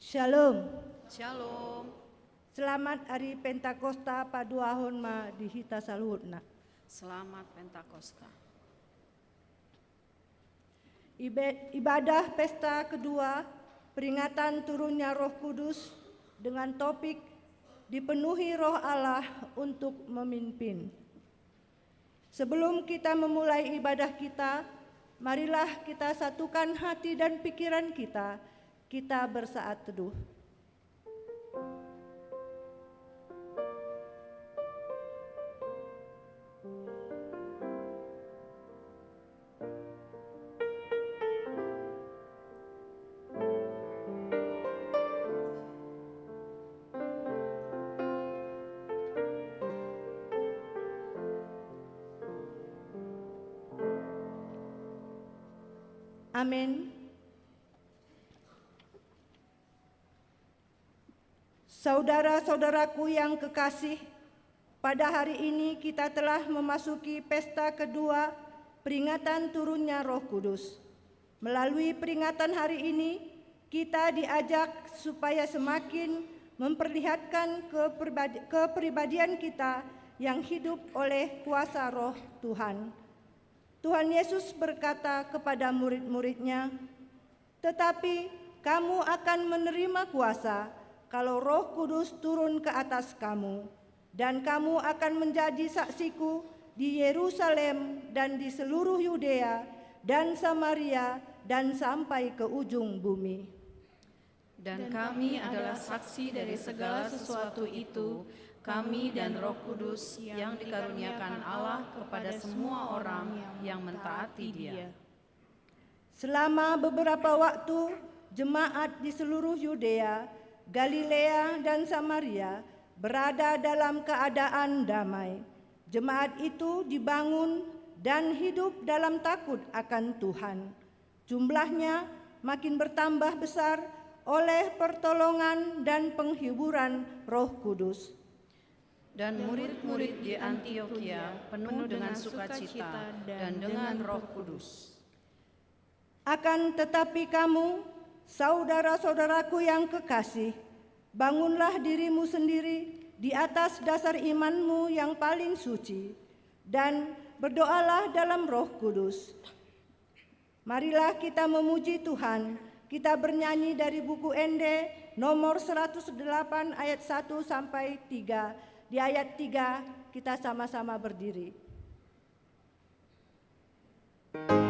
Shalom. Shalom. Selamat Hari Pentakosta paduahon ma dihita saluhutna. Selamat Pentakosta. Ibadah pesta kedua, peringatan turunnya Roh Kudus dengan topik dipenuhi Roh Allah untuk memimpin. Sebelum kita memulai ibadah kita, marilah kita satukan hati dan pikiran kita bersaat teduh. Amin. Saudara-saudaraku yang kekasih, pada hari ini kita telah memasuki pesta kedua peringatan turunnya Roh Kudus. Melalui peringatan hari ini, kita diajak supaya semakin memperlihatkan kepribadian kita yang hidup oleh kuasa Roh Tuhan. Tuhan Yesus berkata kepada murid-muridnya, "Tetapi kamu akan menerima kuasa kalau Roh Kudus turun ke atas kamu, dan kamu akan menjadi saksiku di Yerusalem dan di seluruh Yudea dan Samaria dan sampai ke ujung bumi." Dan kami adalah saksi dari segala sesuatu itu, kami dan Roh Kudus yang dikaruniakan Allah kepada semua orang yang mentaati Dia. Selama beberapa waktu, jemaat di seluruh Yudea, Galilea dan Samaria berada dalam keadaan damai. Jemaat itu dibangun dan hidup dalam takut akan Tuhan. Jumlahnya makin bertambah besar oleh pertolongan dan penghiburan Roh Kudus. Dan murid-murid di Antiokhia penuh dengan sukacita dan dengan Roh Kudus. Akan tetapi kamu, saudara-saudaraku yang kekasih, bangunlah dirimu sendiri di atas dasar imanmu yang paling suci, dan berdoalah dalam Roh Kudus. Marilah kita memuji Tuhan. Kita bernyanyi dari buku Ende nomor 108 ayat 1 sampai 3. Di ayat 3 kita sama-sama berdiri. Thank you.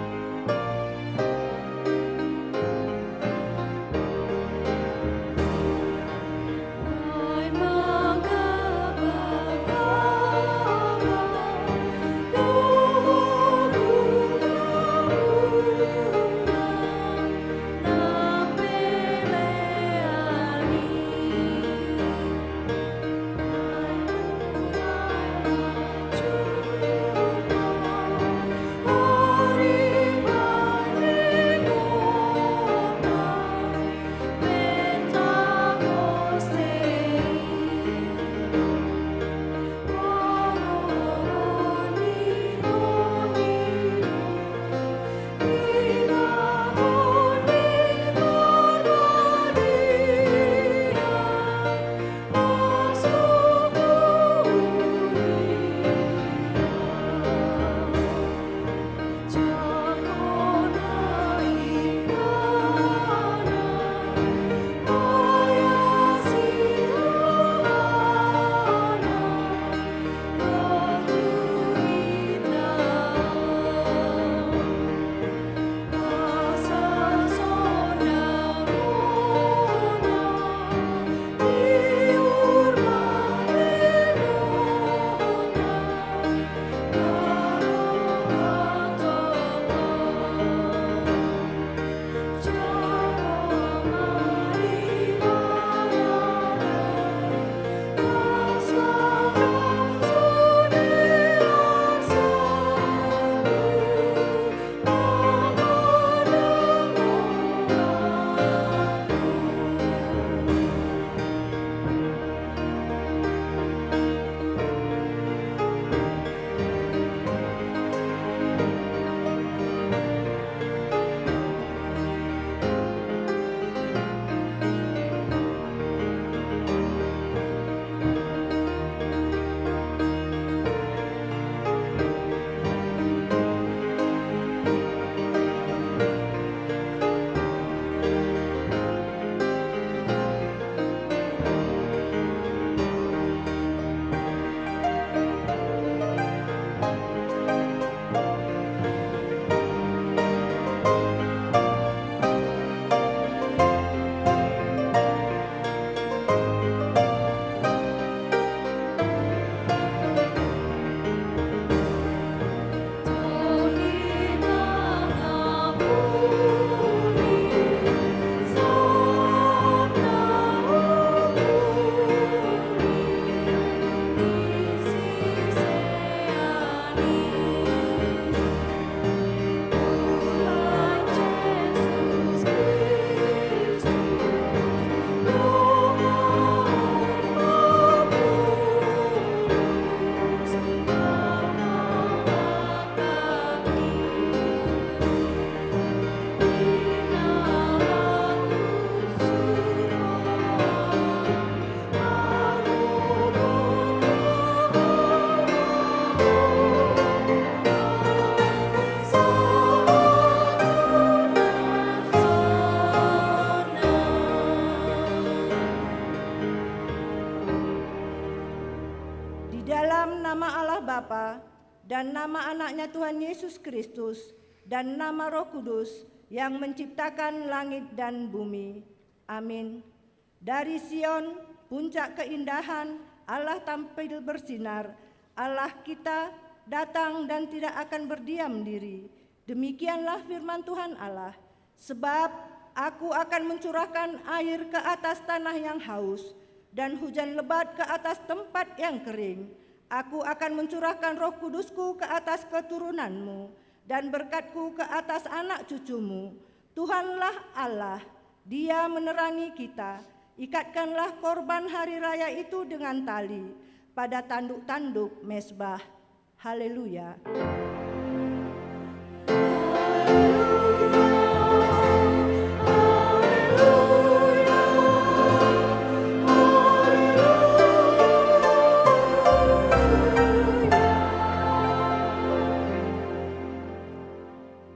dan nama anaknya Tuhan Yesus Kristus, dan nama Roh Kudus yang menciptakan langit dan bumi. Amin. Dari Sion, puncak keindahan, Allah tampil bersinar. Allah kita datang dan tidak akan berdiam diri. Demikianlah firman Tuhan Allah. Sebab aku akan mencurahkan air ke atas tanah yang haus, dan hujan lebat ke atas tempat yang kering. Aku akan mencurahkan Roh Kudusku ke atas keturunanmu, dan berkatku ke atas anak cucumu. Tuhanlah Allah, Dia menerangi kita. Ikatkanlah korban hari raya itu dengan tali pada tanduk-tanduk mezbah. Haleluya.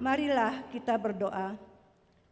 Marilah kita berdoa.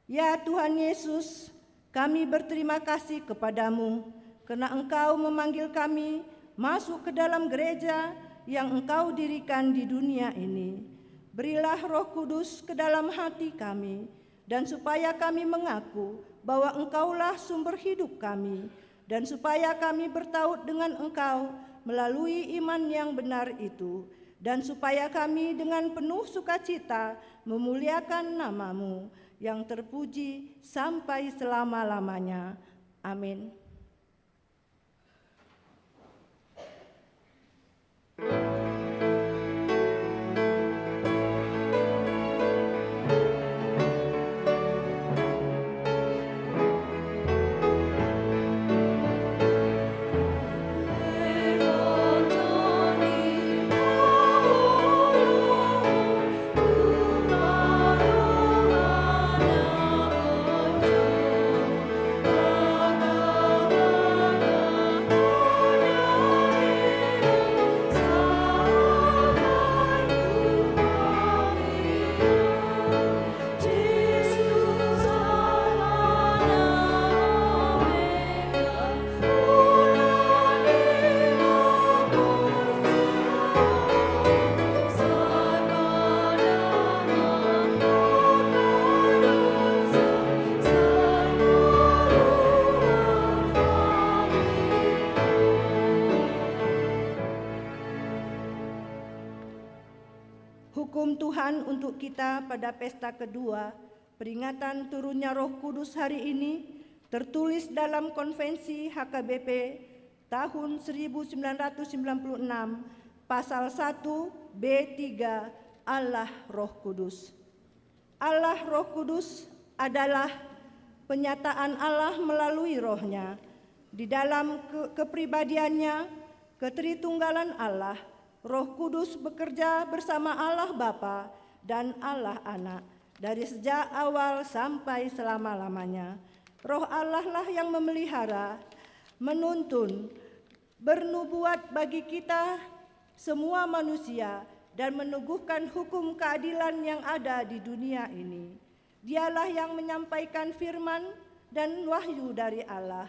Ya Tuhan Yesus, kami berterima kasih kepadamu karena Engkau memanggil kami masuk ke dalam gereja yang Engkau dirikan di dunia ini. Berilah Roh Kudus ke dalam hati kami, dan supaya kami mengaku bahwa Engkaulah sumber hidup kami, dan supaya kami bertaut dengan Engkau melalui iman yang benar itu, dan supaya kami dengan penuh sukacita memuliakan nama-Mu yang terpuji sampai selama-lamanya. Amin. Hukum Tuhan untuk kita pada pesta kedua, peringatan turunnya Roh Kudus hari ini, tertulis dalam Konvensi HKBP tahun 1996, pasal 1 B3, Allah Roh Kudus. Allah Roh Kudus adalah penyataan Allah melalui Roh-Nya. Di dalam kepribadiannya, ketritunggalan Allah, Roh Kudus bekerja bersama Allah Bapa dan Allah Anak dari sejak awal sampai selama-lamanya. Roh Allah lah yang memelihara, menuntun, bernubuat bagi kita semua manusia dan meneguhkan hukum keadilan yang ada di dunia ini. Dialah yang menyampaikan firman dan wahyu dari Allah.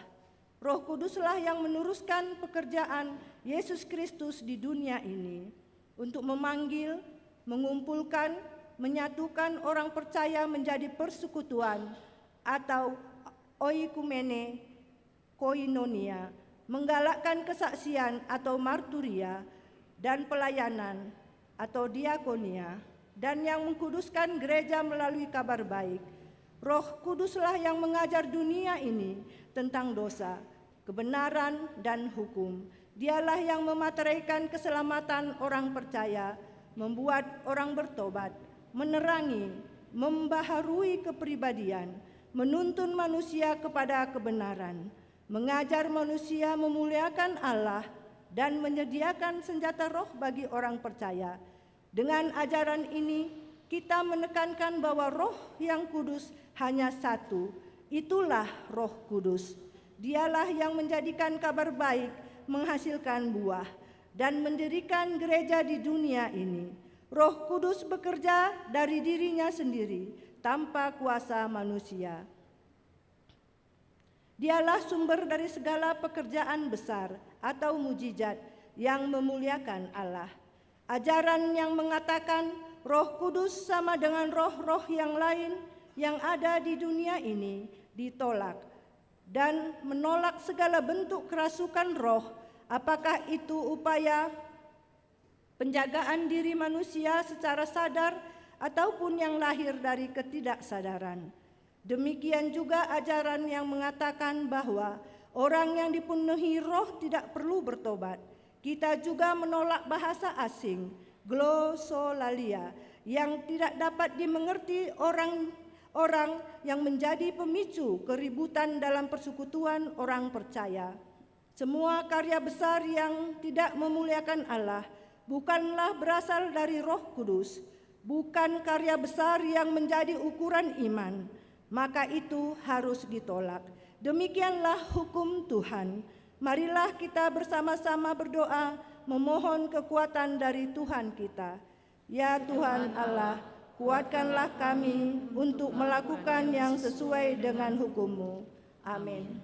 Roh Kuduslah yang meneruskan pekerjaan Yesus Kristus di dunia ini untuk memanggil, mengumpulkan, menyatukan orang percaya menjadi persekutuan atau oikumene, koinonia, menggalakkan kesaksian atau marturia, dan pelayanan atau diakonia, dan yang mengkuduskan gereja melalui kabar baik. Roh Kuduslah yang mengajar dunia ini tentang dosa, kebenaran, dan hukum. Dialah yang memateraikan keselamatan orang percaya, membuat orang bertobat, menerangi, membaharui kepribadian, menuntun manusia kepada kebenaran, mengajar manusia memuliakan Allah, dan menyediakan senjata roh bagi orang percaya. Dengan ajaran ini, kita menekankan bahwa Roh yang kudus hanya satu, itulah Roh Kudus. Dialah yang menjadikan kabar baik menghasilkan buah dan mendirikan gereja di dunia ini. Roh Kudus bekerja dari dirinya sendiri tanpa kuasa manusia. Dialah sumber dari segala pekerjaan besar atau mujizat yang memuliakan Allah. Ajaran yang mengatakan Roh Kudus sama dengan roh-roh yang lain yang ada di dunia ini ditolak, dan menolak segala bentuk kerasukan roh, apakah itu upaya penjagaan diri manusia secara sadar ataupun yang lahir dari ketidaksadaran. Demikian juga ajaran yang mengatakan bahwa orang yang dipenuhi roh tidak perlu bertobat. Kita juga menolak bahasa asing, glosolalia, yang tidak dapat dimengerti orang yang menjadi pemicu keributan dalam persekutuan orang percaya. Semua karya besar yang tidak memuliakan Allah bukanlah berasal dari Roh Kudus, bukan karya besar yang menjadi ukuran iman, maka itu harus ditolak. Demikianlah hukum Tuhan. Marilah kita bersama-sama berdoa memohon kekuatan dari Tuhan kita. Ya Tuhan Allah, kuatkanlah kami untuk melakukan yang sesuai dengan hukum-Mu. Amin.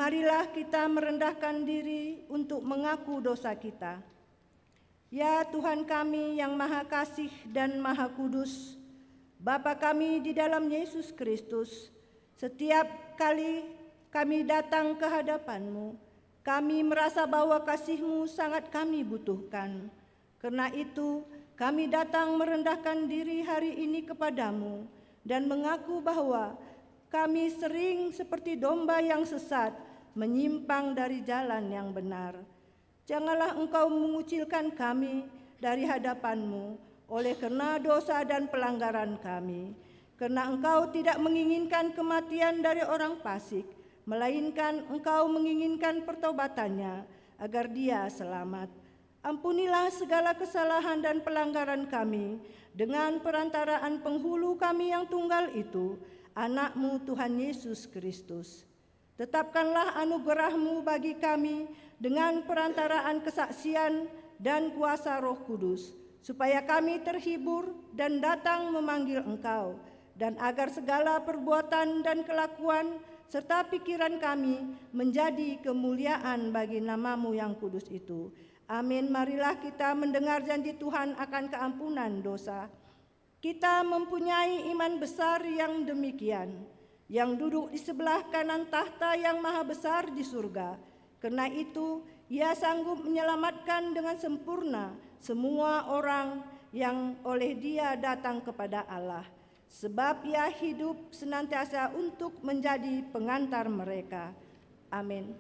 Marilah kita merendahkan diri untuk mengaku dosa kita. Ya Tuhan kami yang Maha Kasih dan Maha Kudus, Bapa kami di dalam Yesus Kristus, setiap kali kami datang ke hadapan-Mu, kami merasa bahwa kasih-Mu sangat kami butuhkan. Karena itu, kami datang merendahkan diri hari ini kepadamu dan mengaku bahwa kami sering seperti domba yang sesat, menyimpang dari jalan yang benar. Janganlah Engkau mengucilkan kami dari hadapan-Mu oleh karena dosa dan pelanggaran kami. Karena Engkau tidak menginginkan kematian dari orang fasik, melainkan Engkau menginginkan pertobatannya agar dia selamat. Ampunilah segala kesalahan dan pelanggaran kami dengan perantaraan penghulu kami yang tunggal itu, Anak-Mu Tuhan Yesus Kristus. Tetapkanlah anugerah-Mu bagi kami dengan perantaraan kesaksian dan kuasa Roh Kudus, supaya kami terhibur dan datang memanggil Engkau, dan agar segala perbuatan dan kelakuan serta pikiran kami menjadi kemuliaan bagi nama-Mu yang kudus itu. Amin. Marilah kita mendengar janji Tuhan akan keampunan dosa. Kita mempunyai iman besar yang demikian, yang duduk di sebelah kanan tahta yang maha besar di surga. Karena itu, Ia sanggup menyelamatkan dengan sempurna semua orang yang oleh Dia datang kepada Allah. Sebab Ia hidup senantiasa untuk menjadi pengantar mereka. Amin.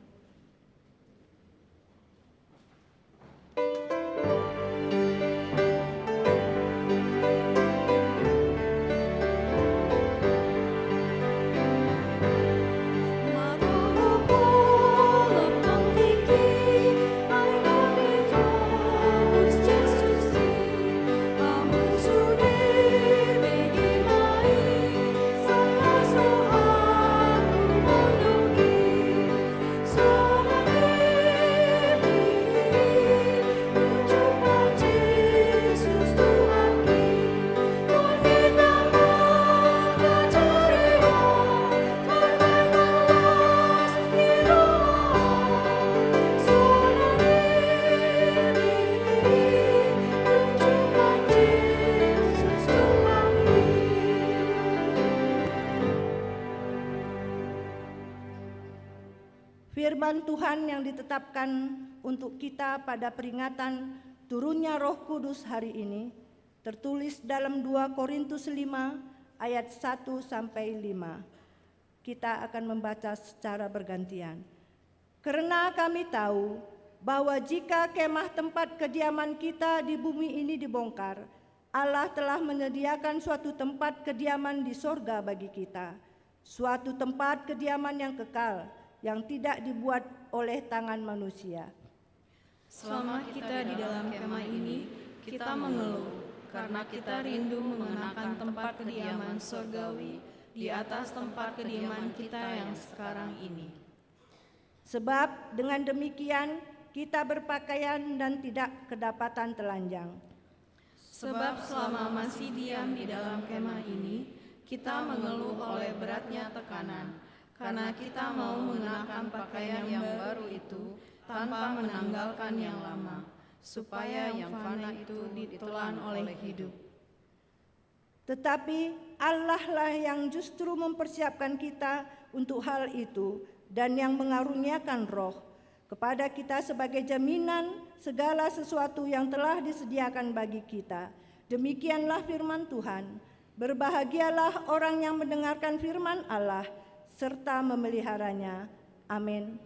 firman Tuhan yang ditetapkan untuk kita pada peringatan turunnya Roh Kudus hari ini tertulis dalam 2 Korintus 5 ayat 1 sampai 5. Kita akan membaca secara bergantian. Karena kami tahu bahwa jika kemah tempat kediaman kita di bumi ini dibongkar, Allah telah menyediakan suatu tempat kediaman di sorga bagi kita, suatu tempat kediaman yang kekal, yang tidak dibuat oleh tangan manusia. Selama kita di dalam kemah ini, kita mengeluh, karena kita rindu mengenakan tempat kediaman surgawi di atas tempat kediaman kita yang sekarang ini. Sebab dengan demikian kita berpakaian dan tidak kedapatan telanjang. Sebab selama masih diam di dalam kemah ini, kita mengeluh oleh beratnya tekanan, karena kita mau mengenakan pakaian yang baru itu tanpa menanggalkan yang lama, supaya yang fana itu ditelan oleh hidup. Tetapi Allah lah yang justru mempersiapkan kita untuk hal itu dan yang mengaruniakan Roh kepada kita sebagai jaminan segala sesuatu yang telah disediakan bagi kita. Demikianlah firman Tuhan. Berbahagialah orang yang mendengarkan firman Allah serta memeliharanya. Amin.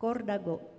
Kordago.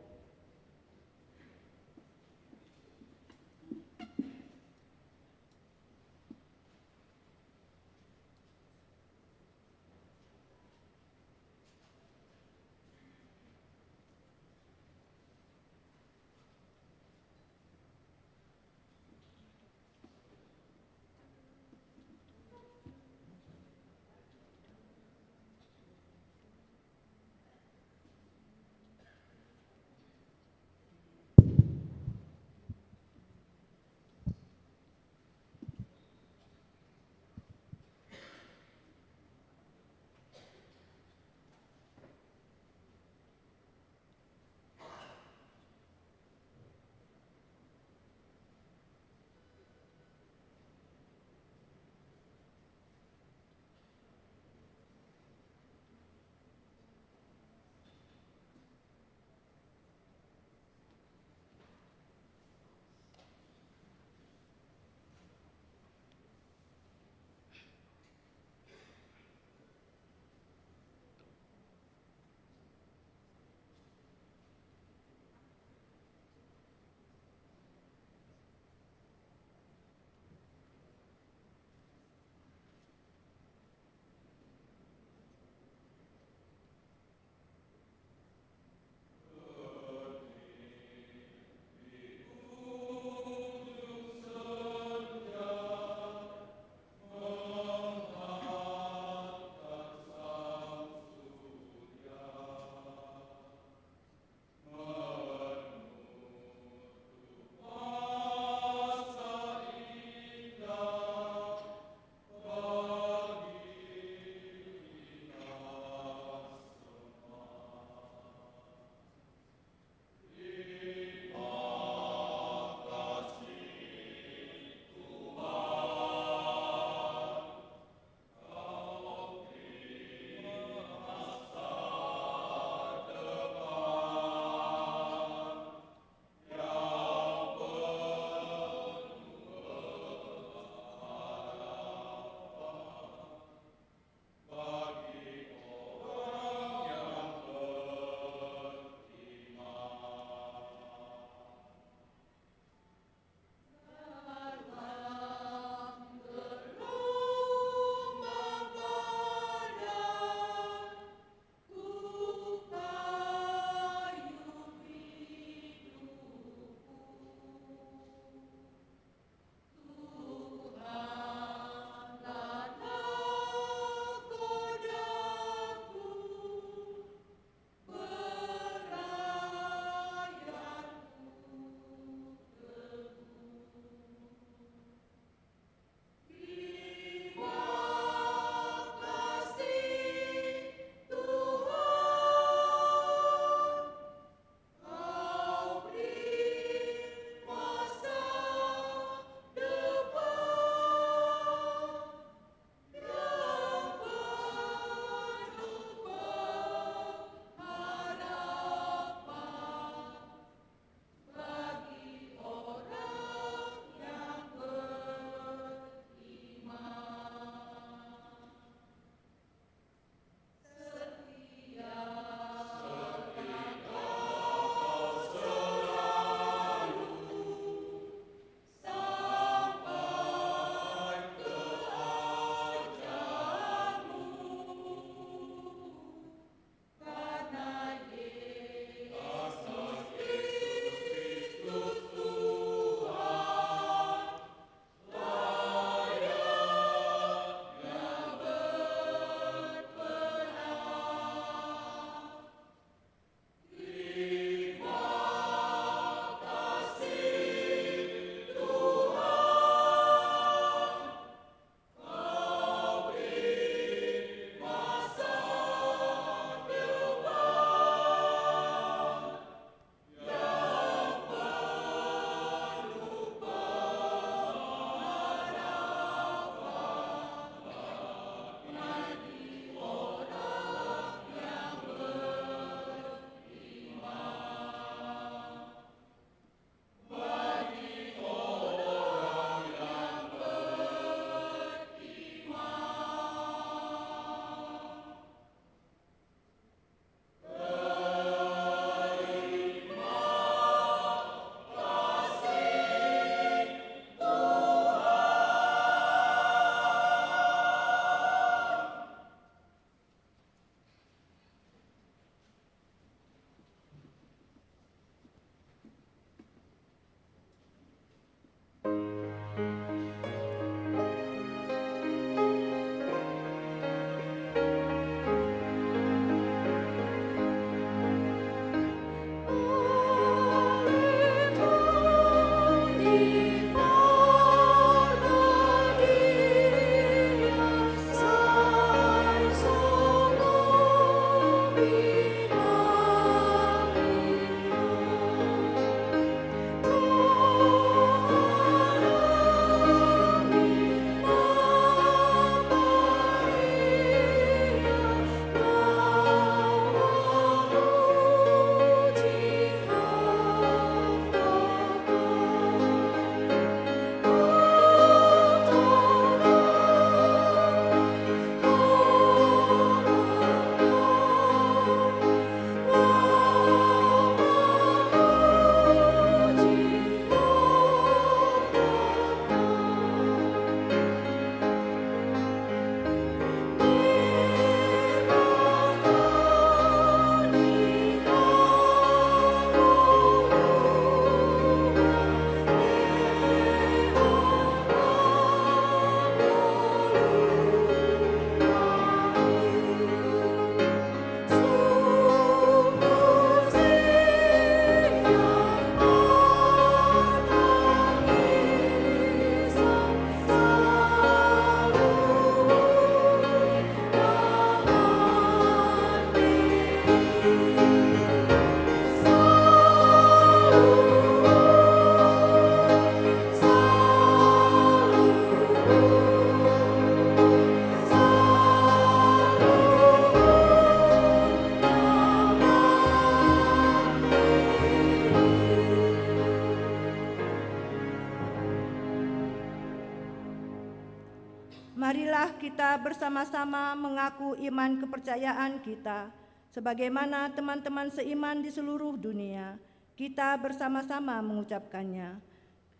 Marilah kita bersama-sama mengaku iman kepercayaan kita, sebagaimana teman-teman seiman di seluruh dunia. Kita bersama-sama mengucapkannya.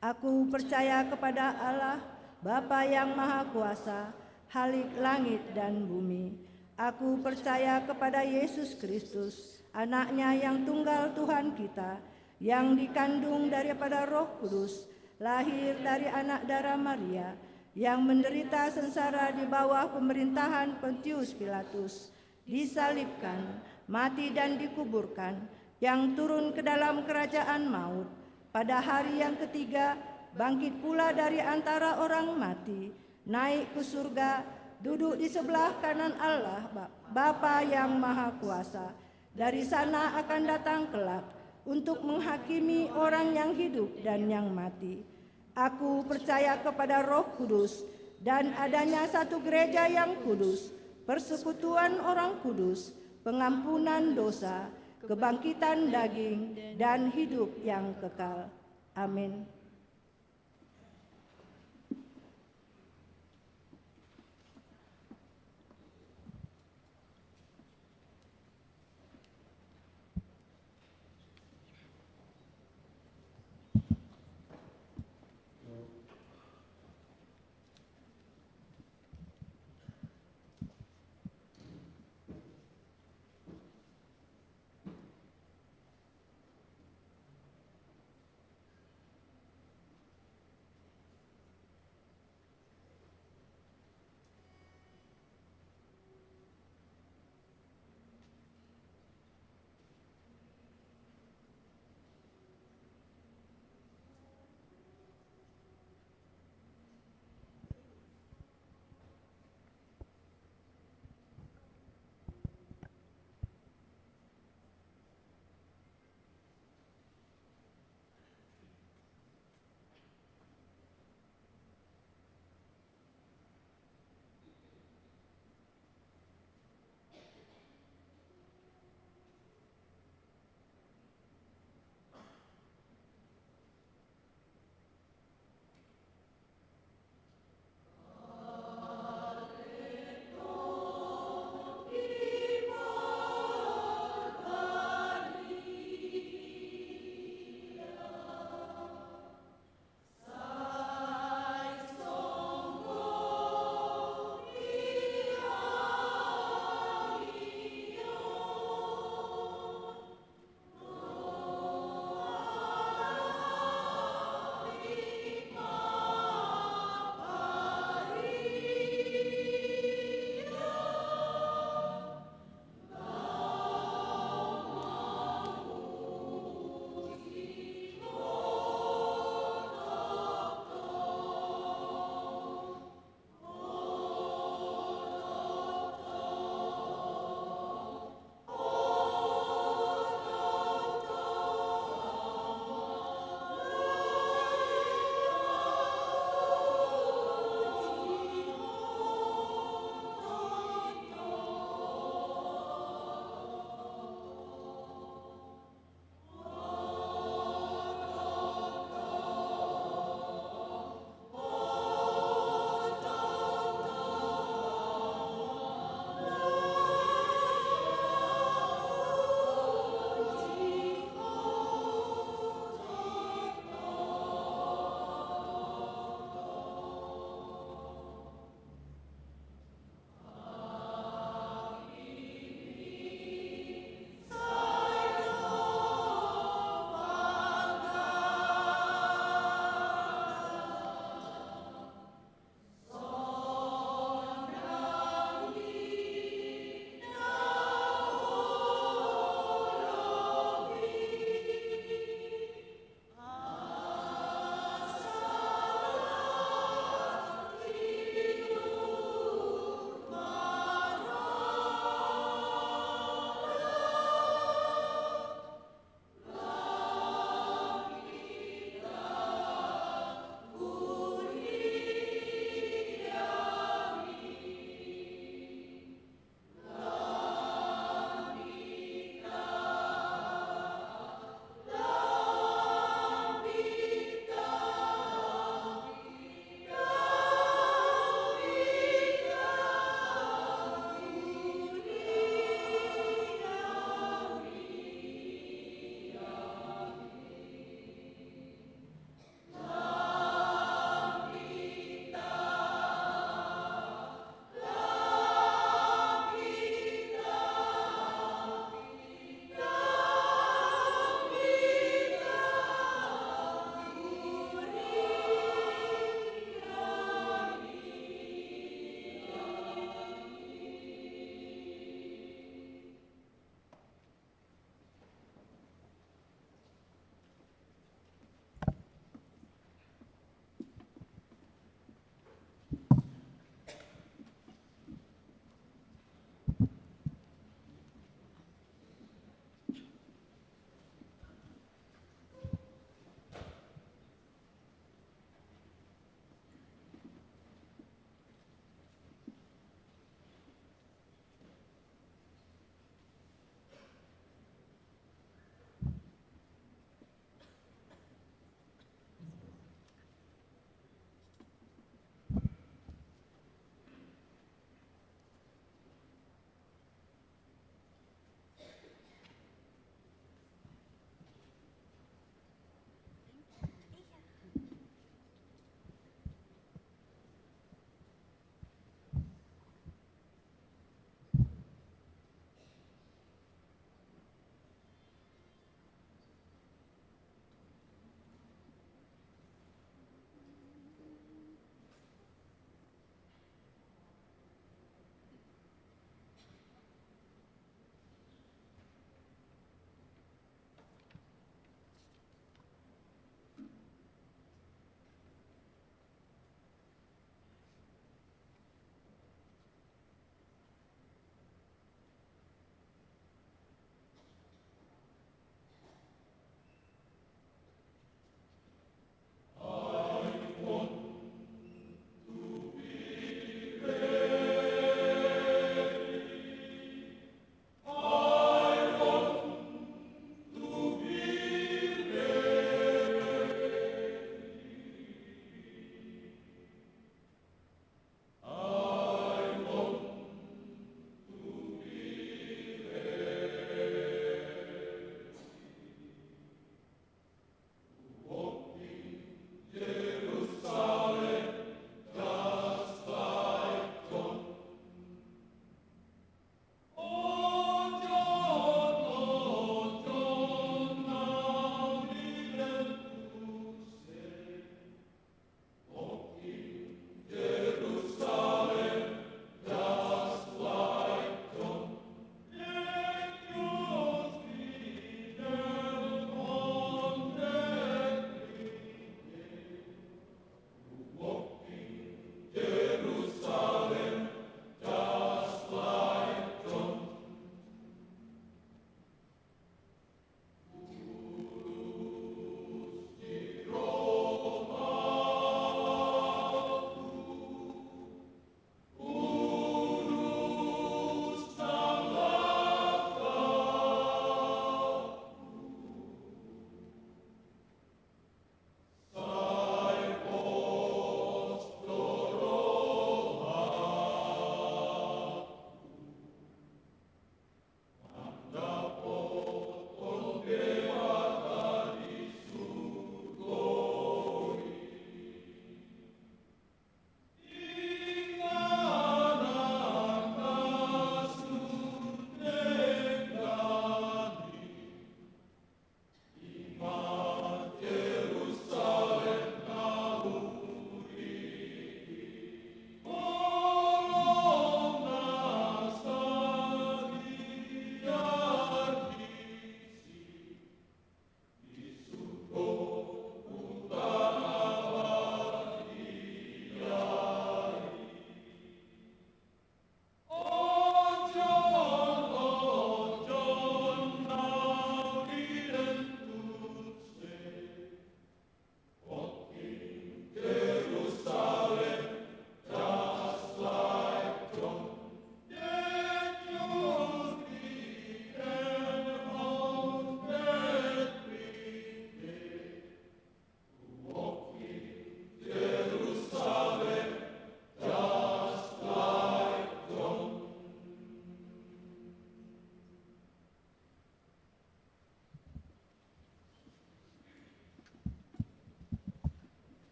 Aku percaya kepada Allah, Bapa yang Maha Kuasa, Khalik langit dan bumi. Aku percaya kepada Yesus Kristus, Anaknya yang tunggal Tuhan kita, yang dikandung daripada Roh Kudus, lahir dari anak darah Maria, yang menderita sengsara di bawah pemerintahan Pontius Pilatus, disalibkan, mati dan dikuburkan, yang turun ke dalam kerajaan maut, pada hari yang ketiga bangkit pula dari antara orang mati, naik ke surga, duduk di sebelah kanan Allah Bapa yang Maha Kuasa. Dari sana akan datang kelak untuk menghakimi orang yang hidup dan yang mati. Aku percaya kepada Roh Kudus dan adanya satu gereja yang kudus, persekutuan orang kudus, pengampunan dosa, kebangkitan daging, dan hidup yang kekal. Amin.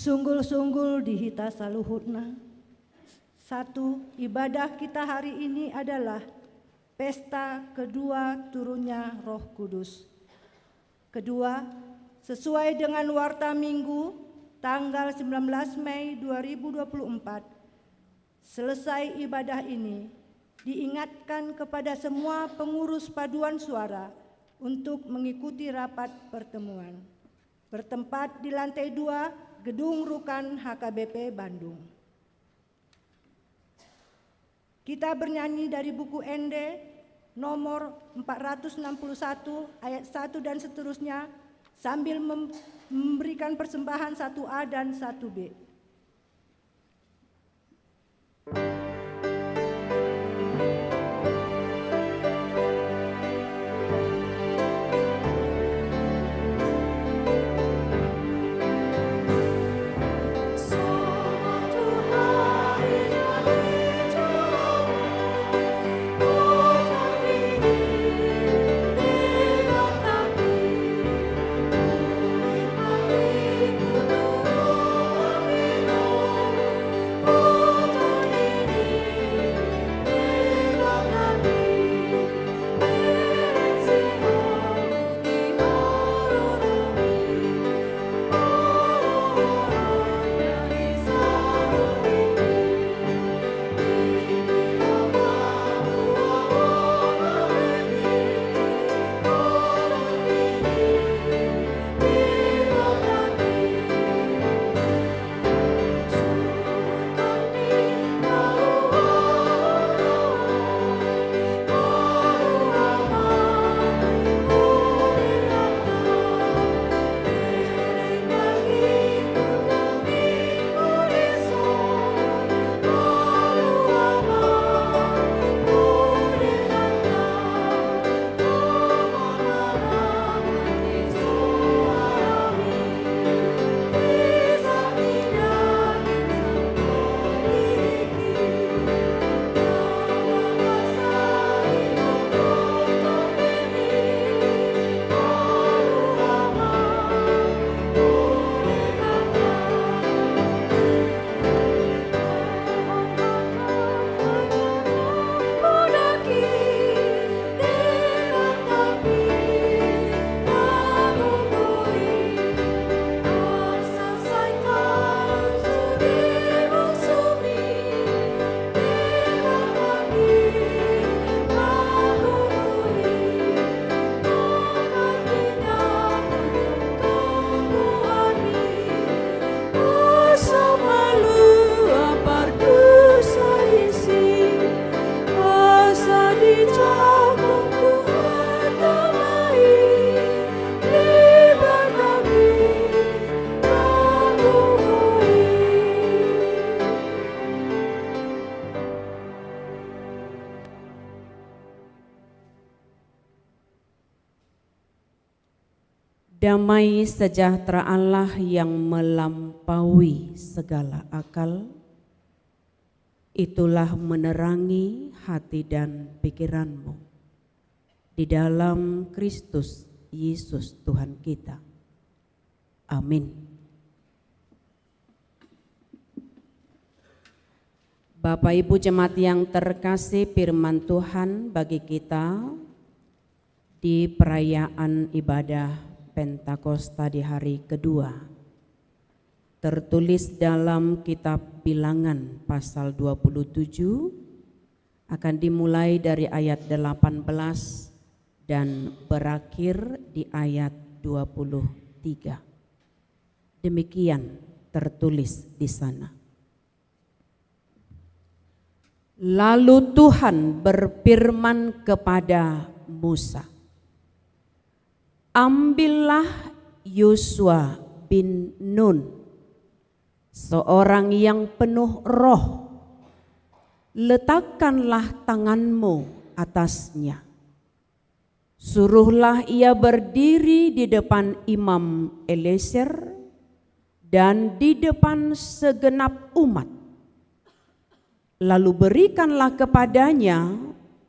Sunggul-sunggul dihita saluhutna. 1. Ibadah kita hari ini adalah pesta kedua turunnya Roh Kudus. Kedua, sesuai dengan warta Minggu tanggal 19 Mei 2024, selesai ibadah ini diingatkan kepada semua pengurus paduan suara untuk mengikuti rapat pertemuan bertempat di lantai 2 Gedung Rukan HKBP Bandung. Kita bernyanyi dari buku ND nomor 461 ayat 1 dan seterusnya sambil memberikan persembahan 1A dan 1B. Damai sejahtera Allah yang melampaui segala akal, itulah menerangi hati dan pikiranmu di dalam Kristus Yesus Tuhan kita. Amin. Bapak Ibu jemaat yang terkasih, firman Tuhan bagi kita di perayaan ibadah Pentakosta di hari kedua tertulis dalam kitab Bilangan pasal 27, akan dimulai dari ayat 18 dan berakhir di ayat 23. Demikian tertulis di sana. Lalu Tuhan berfirman kepada Musa, ambillah Yosua bin Nun, seorang yang penuh roh, letakkanlah tanganmu atasnya. Suruhlah ia berdiri di depan Imam Eliezer dan di depan segenap umat. Lalu berikanlah kepadanya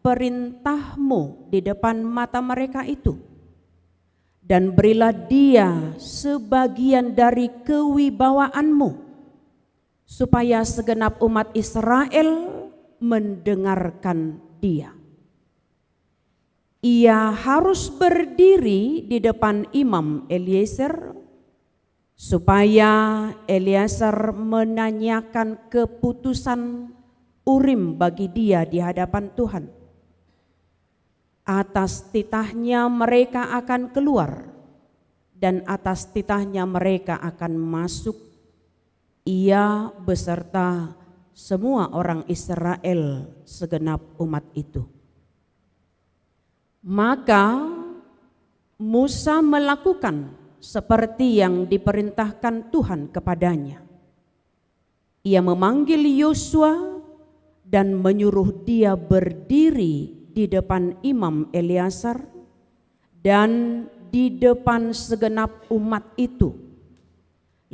perintahmu di depan mata mereka itu. dan berilah dia sebagian dari kewibawaanmu, supaya segenap umat Israel mendengarkan dia. Ia harus berdiri di depan Imam Eliezer, supaya Eliezer menanyakan keputusan Urim bagi dia di hadapan Tuhan. Atas titahnya mereka akan keluar, dan atas titahnya mereka akan masuk, ia beserta semua orang Israel segenap umat itu. Maka Musa melakukan seperti yang diperintahkan Tuhan kepadanya. Ia memanggil Yosua dan menyuruh dia berdiri di depan Imam Eliezer dan di depan segenap umat itu.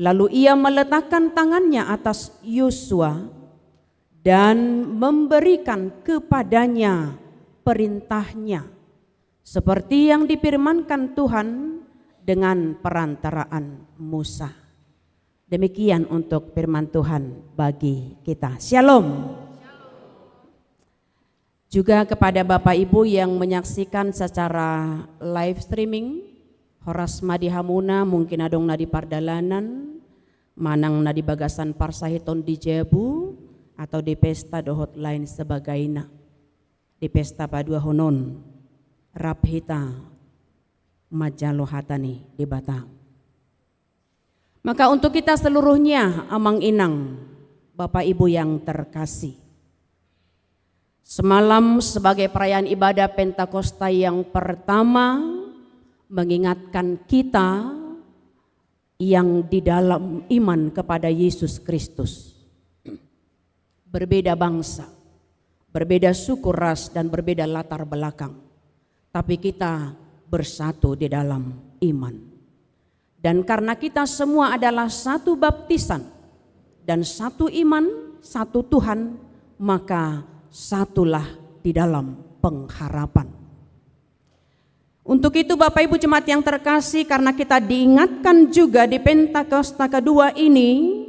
Lalu ia meletakkan tangannya atas Yosua dan memberikan kepadanya perintahnya, seperti yang difirmankan Tuhan dengan perantaraan Musa. Demikian untuk firman Tuhan bagi kita. Shalom. Juga kepada Bapak Ibu yang menyaksikan secara live streaming, Horas Madi Hamuna mungkin adong nadi pardalanan, manang nadi bagasan parsahiton di Jebu, atau di pesta dohot lain sebagainya. Di pesta Padua Honon, Raphita, Majalohatani di Batang. Maka untuk kita seluruhnya, amang inang, Bapak Ibu yang terkasih, semalam sebagai perayaan ibadah Pentakosta yang pertama mengingatkan kita yang di dalam iman kepada Yesus Kristus. Berbeda bangsa, berbeda suku ras dan berbeda latar belakang, tapi kita bersatu di dalam iman. Dan karena kita semua adalah satu baptisan dan satu iman, satu Tuhan, maka satulah di dalam pengharapan. Untuk itu Bapak Ibu jemaat yang terkasih, karena kita diingatkan juga di Pentakosta kedua ini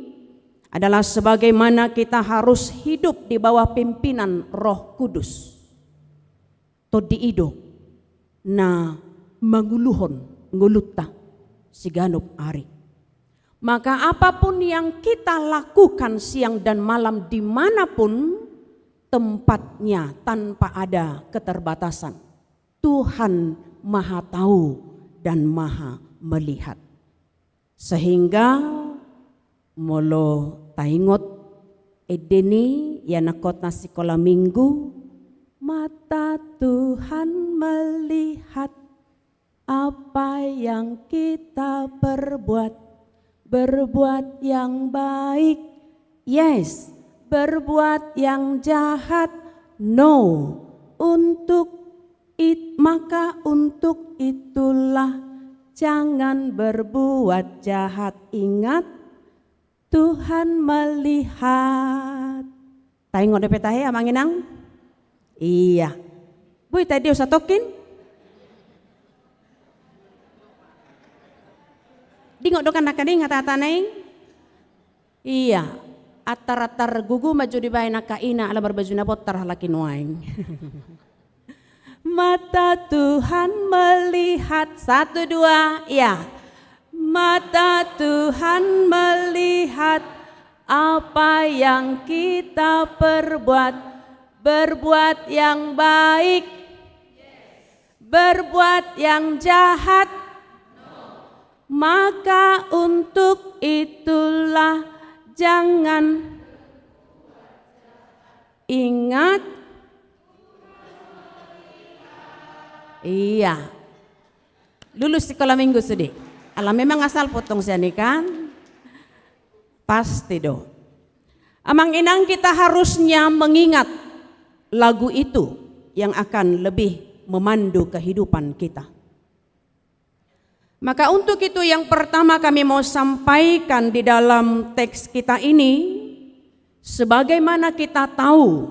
adalah sebagaimana kita harus hidup di bawah pimpinan Roh Kudus. Todiido na manguluhon ngulutta siganup ari. Maka apapun yang kita lakukan siang dan malam dimanapun tempatnya tanpa ada keterbatasan, Tuhan Maha tahu dan Maha melihat. Sehingga molo taingot edeni yanakot na sekolah minggu, mata Tuhan melihat apa yang kita berbuat yang baik, yes, berbuat yang jahat, no. Maka untuk itulah jangan berbuat jahat. Ingat, Tuhan melihat. Taingon de petahe amanginang? Iya. Bu tadi usah tokin? Dingok dokan nakani ngatataneng? Iya. Atar-atar gugu maju di bayi nakaina ala berbajuna potar laki nuaing. Mata Tuhan melihat, 1, 2, ya. Mata Tuhan melihat apa yang kita berbuat yang baik, berbuat yang jahat, maka untuk itulah jangan ingat. Iya, lulus sekolah minggu sedih. Alah memang asal potong siani kan? Pasti do. Amang inang kita harusnya mengingat lagu itu yang akan lebih memandu kehidupan kita. Maka untuk itu yang pertama kami mau sampaikan di dalam teks kita ini, sebagaimana kita tahu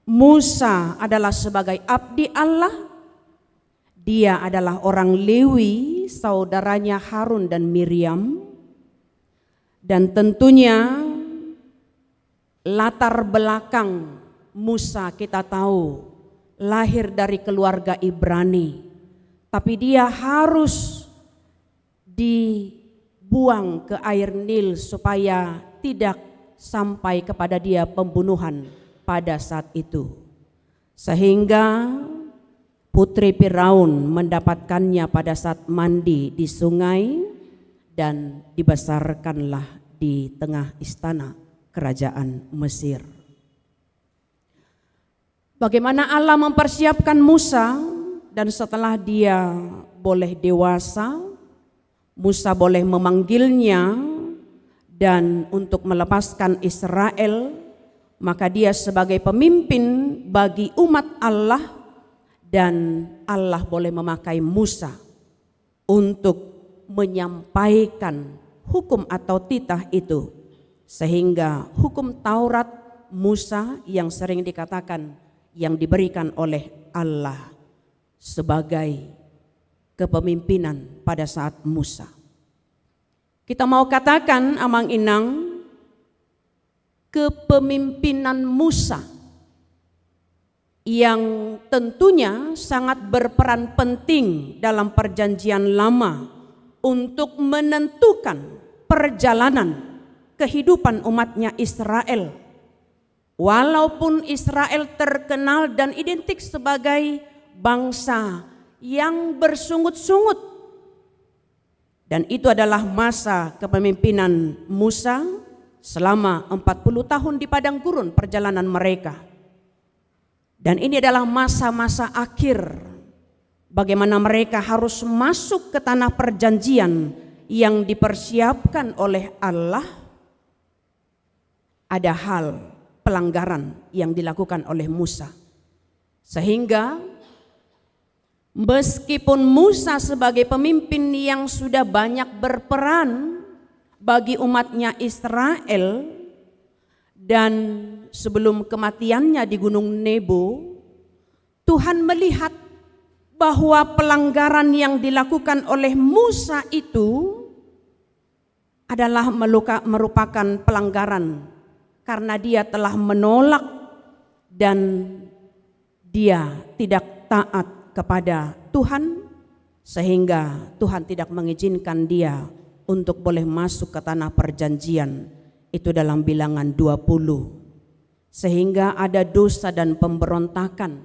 Musa adalah sebagai abdi Allah, Dia adalah orang Lewi, saudaranya Harun dan Miriam. Dan tentunya latar belakang Musa kita tahu lahir dari keluarga Ibrani, tapi dia harus dibuang ke air Nil supaya tidak sampai kepada dia pembunuhan pada saat itu. Sehingga putri Firaun mendapatkannya pada saat mandi di sungai dan dibesarkanlah di tengah istana kerajaan Mesir. Bagaimana Allah mempersiapkan Musa, dan setelah dia boleh dewasa, Musa boleh memanggilnya dan untuk melepaskan Israel, maka dia sebagai pemimpin bagi umat Allah, dan Allah boleh memakai Musa untuk menyampaikan hukum atau titah itu, sehingga hukum Taurat Musa yang sering dikatakan yang diberikan oleh Allah sebagai kepemimpinan pada saat Musa. Kita mau katakan Amang Inang, kepemimpinan Musa yang tentunya sangat berperan penting dalam perjanjian lama untuk menentukan perjalanan kehidupan umatnya Israel. Walaupun Israel terkenal dan identik sebagai bangsa yang bersungut-sungut, dan itu adalah masa kepemimpinan Musa selama 40 tahun di padang gurun perjalanan mereka. Dan ini adalah masa-masa akhir bagaimana mereka harus masuk ke tanah perjanjian yang dipersiapkan oleh Allah. Ada hal pelanggaran yang dilakukan oleh Musa, sehingga meskipun Musa sebagai pemimpin yang sudah banyak berperan bagi umatnya Israel, dan sebelum kematiannya di Gunung Nebo, Tuhan melihat bahwa pelanggaran yang dilakukan oleh Musa itu adalah merupakan pelanggaran karena dia telah menolak dan dia tidak taat kepada Tuhan, sehingga Tuhan tidak mengizinkan dia untuk boleh masuk ke tanah perjanjian. Itu dalam Bilangan 20. Sehingga ada dosa dan pemberontakan,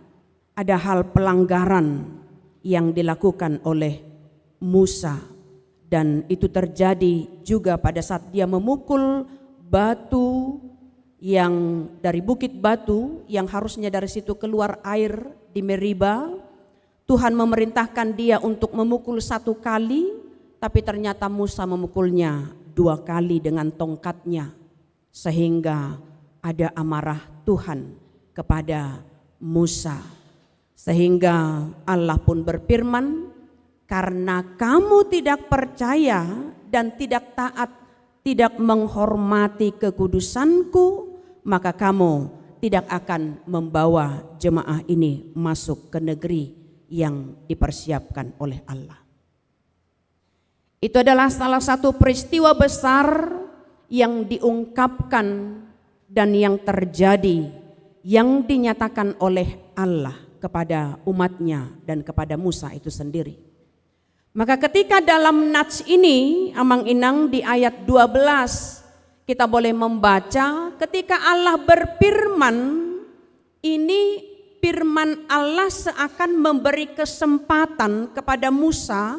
ada hal pelanggaran yang dilakukan oleh Musa, dan itu terjadi juga pada saat dia memukul batu yang dari bukit batu yang harusnya dari situ keluar air di Meriba. Tuhan memerintahkan dia untuk memukul 1 kali, tapi ternyata Musa memukulnya 2 kali dengan tongkatnya, sehingga ada amarah Tuhan kepada Musa. Sehingga Allah pun berfirman, karena kamu tidak percaya dan tidak taat, tidak menghormati kekudusanku, maka kamu tidak akan membawa jemaah ini masuk ke negeri yang dipersiapkan oleh Allah. Itu adalah salah satu peristiwa besar yang diungkapkan dan yang terjadi, yang dinyatakan oleh Allah kepada umatnya dan kepada Musa itu sendiri. Maka ketika dalam nats ini, Amang Inang, di ayat 12 kita boleh membaca ketika Allah berfirman, ini firman Allah seakan memberi kesempatan kepada Musa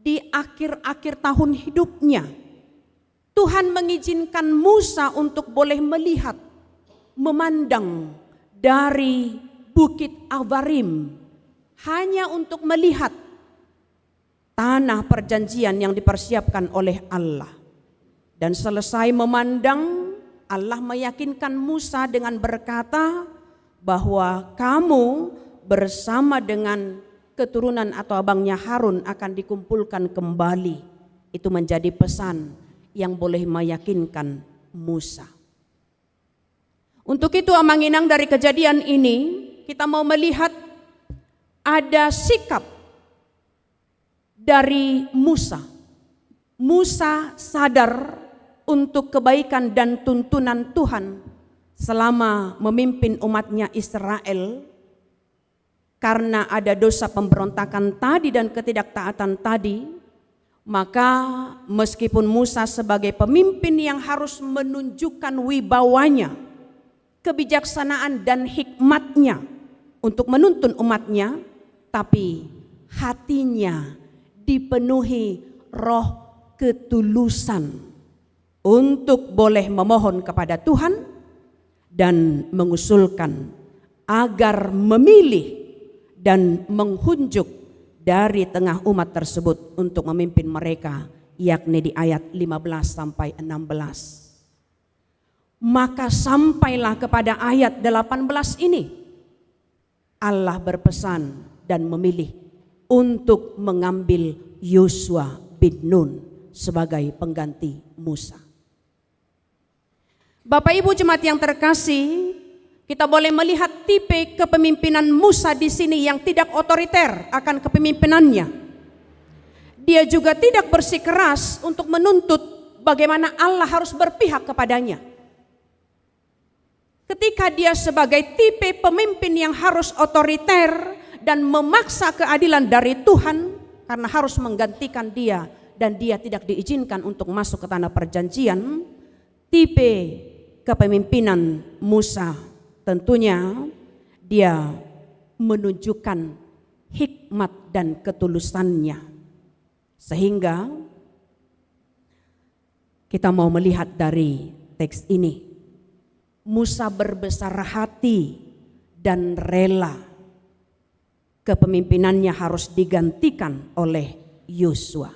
di akhir-akhir tahun hidupnya. Tuhan mengizinkan Musa untuk boleh melihat, memandang dari Bukit Abarim, hanya untuk melihat tanah perjanjian yang dipersiapkan oleh Allah. Dan selesai memandang, Allah meyakinkan Musa dengan berkata bahwa kamu bersama dengan keturunan atau abangnya Harun akan dikumpulkan kembali. Itu menjadi pesan yang boleh meyakinkan Musa. Untuk itu Amang Inang, dari kejadian ini kita mau melihat ada sikap dari Musa. Musa sadar untuk kebaikan dan tuntunan Tuhan selama memimpin umatnya Israel, karena ada dosa pemberontakan tadi dan ketidaktaatan tadi, maka meskipun Musa sebagai pemimpin yang harus menunjukkan wibawanya, kebijaksanaan dan hikmatnya untuk menuntun umatnya, tapi hatinya dipenuhi roh ketulusan untuk boleh memohon kepada Tuhan dan mengusulkan agar memilih dan menghunjuk dari tengah umat tersebut untuk memimpin mereka, yakni di ayat 15 sampai 16. Maka sampailah kepada ayat 18 ini. Allah berpesan dan memilih untuk mengambil Yosua bin Nun sebagai pengganti Musa. Bapak Ibu jemaat yang terkasih, kita boleh melihat tipe kepemimpinan Musa di sini yang tidak otoriter akan kepemimpinannya. Dia juga tidak bersikeras untuk menuntut bagaimana Allah harus berpihak kepadanya. Ketika dia sebagai tipe pemimpin yang harus otoriter dan memaksa keadilan dari Tuhan karena harus menggantikan dia dan dia tidak diizinkan untuk masuk ke tanah perjanjian, tipe kepemimpinan Musa tentunya dia menunjukkan hikmat dan ketulusannya. Sehingga kita mau melihat dari teks ini, Musa berbesar hati dan rela kepemimpinannya harus digantikan oleh Yosua.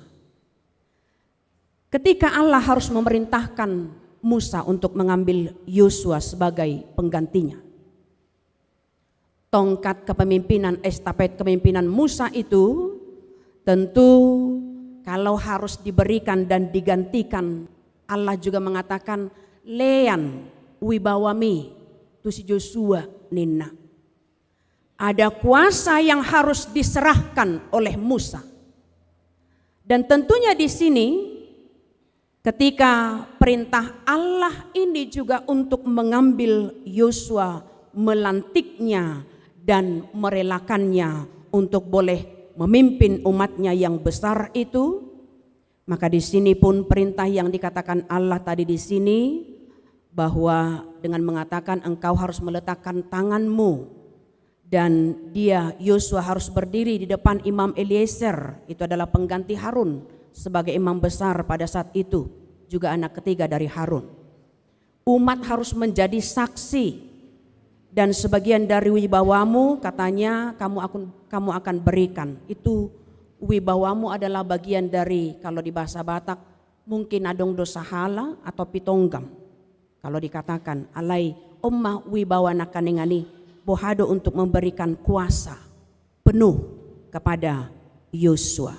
Ketika Allah harus memerintahkan Musa untuk mengambil Yosua sebagai penggantinya, tongkat kepemimpinan, estafet kepemimpinan Musa itu tentu kalau harus diberikan dan digantikan, Allah juga mengatakan lean wibawami tu si Yosua nina. Ada kuasa yang harus diserahkan oleh Musa. Dan tentunya di sini ketika perintah Allah ini juga untuk mengambil Yosua, melantiknya dan merelakannya untuk boleh memimpin umatnya yang besar itu, maka di sini pun perintah yang dikatakan Allah tadi di sini bahwa dengan mengatakan engkau harus meletakkan tanganmu dan dia Yosua harus berdiri di depan Imam Eliezer, itu adalah pengganti Harun sebagai imam besar pada saat itu, juga anak ketiga dari Harun. Umat harus menjadi saksi dan sebagian dari wibawamu katanya kamu akan berikan. Itu wibawamu adalah bagian dari, kalau di bahasa Batak mungkin adong dosa hala atau pitonggam. Kalau dikatakan alai omma wibawa nakaningani bohado untuk memberikan kuasa penuh kepada Yosua.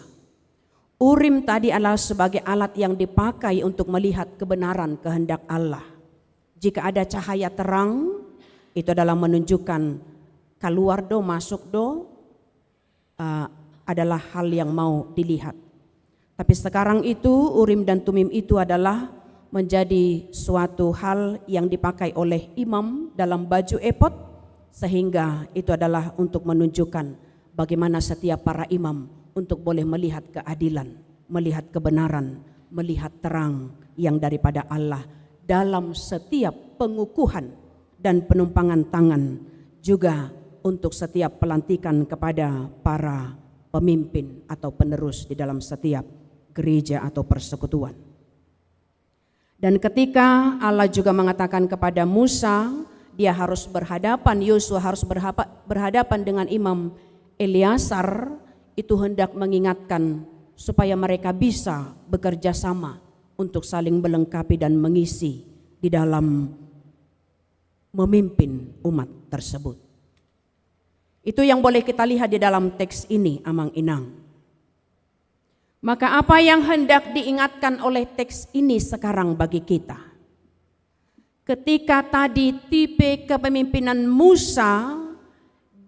Urim tadi adalah sebagai alat yang dipakai untuk melihat kebenaran kehendak Allah. Jika ada cahaya terang, itu adalah menunjukkan keluar do masuk do adalah hal yang mau dilihat. Tapi sekarang itu Urim dan Tumim itu adalah menjadi suatu hal yang dipakai oleh imam dalam baju epod, sehingga itu adalah untuk menunjukkan bagaimana setiap para imam untuk boleh melihat keadilan, melihat kebenaran, melihat terang yang daripada Allah dalam setiap pengukuhan dan penumpangan tangan, juga untuk setiap pelantikan kepada para pemimpin atau penerus di dalam setiap gereja atau persekutuan. Dan ketika Allah juga mengatakan kepada Musa, dia harus berhadapan, Yosua harus berhadapan dengan Imam Eleazar, itu hendak mengingatkan supaya mereka bisa bekerja sama untuk saling melengkapi dan mengisi di dalam memimpin umat tersebut. Itu yang boleh kita lihat di dalam teks ini, Amang Inang. Maka apa yang hendak diingatkan oleh teks ini sekarang bagi kita? Ketika tadi tipe kepemimpinan Musa,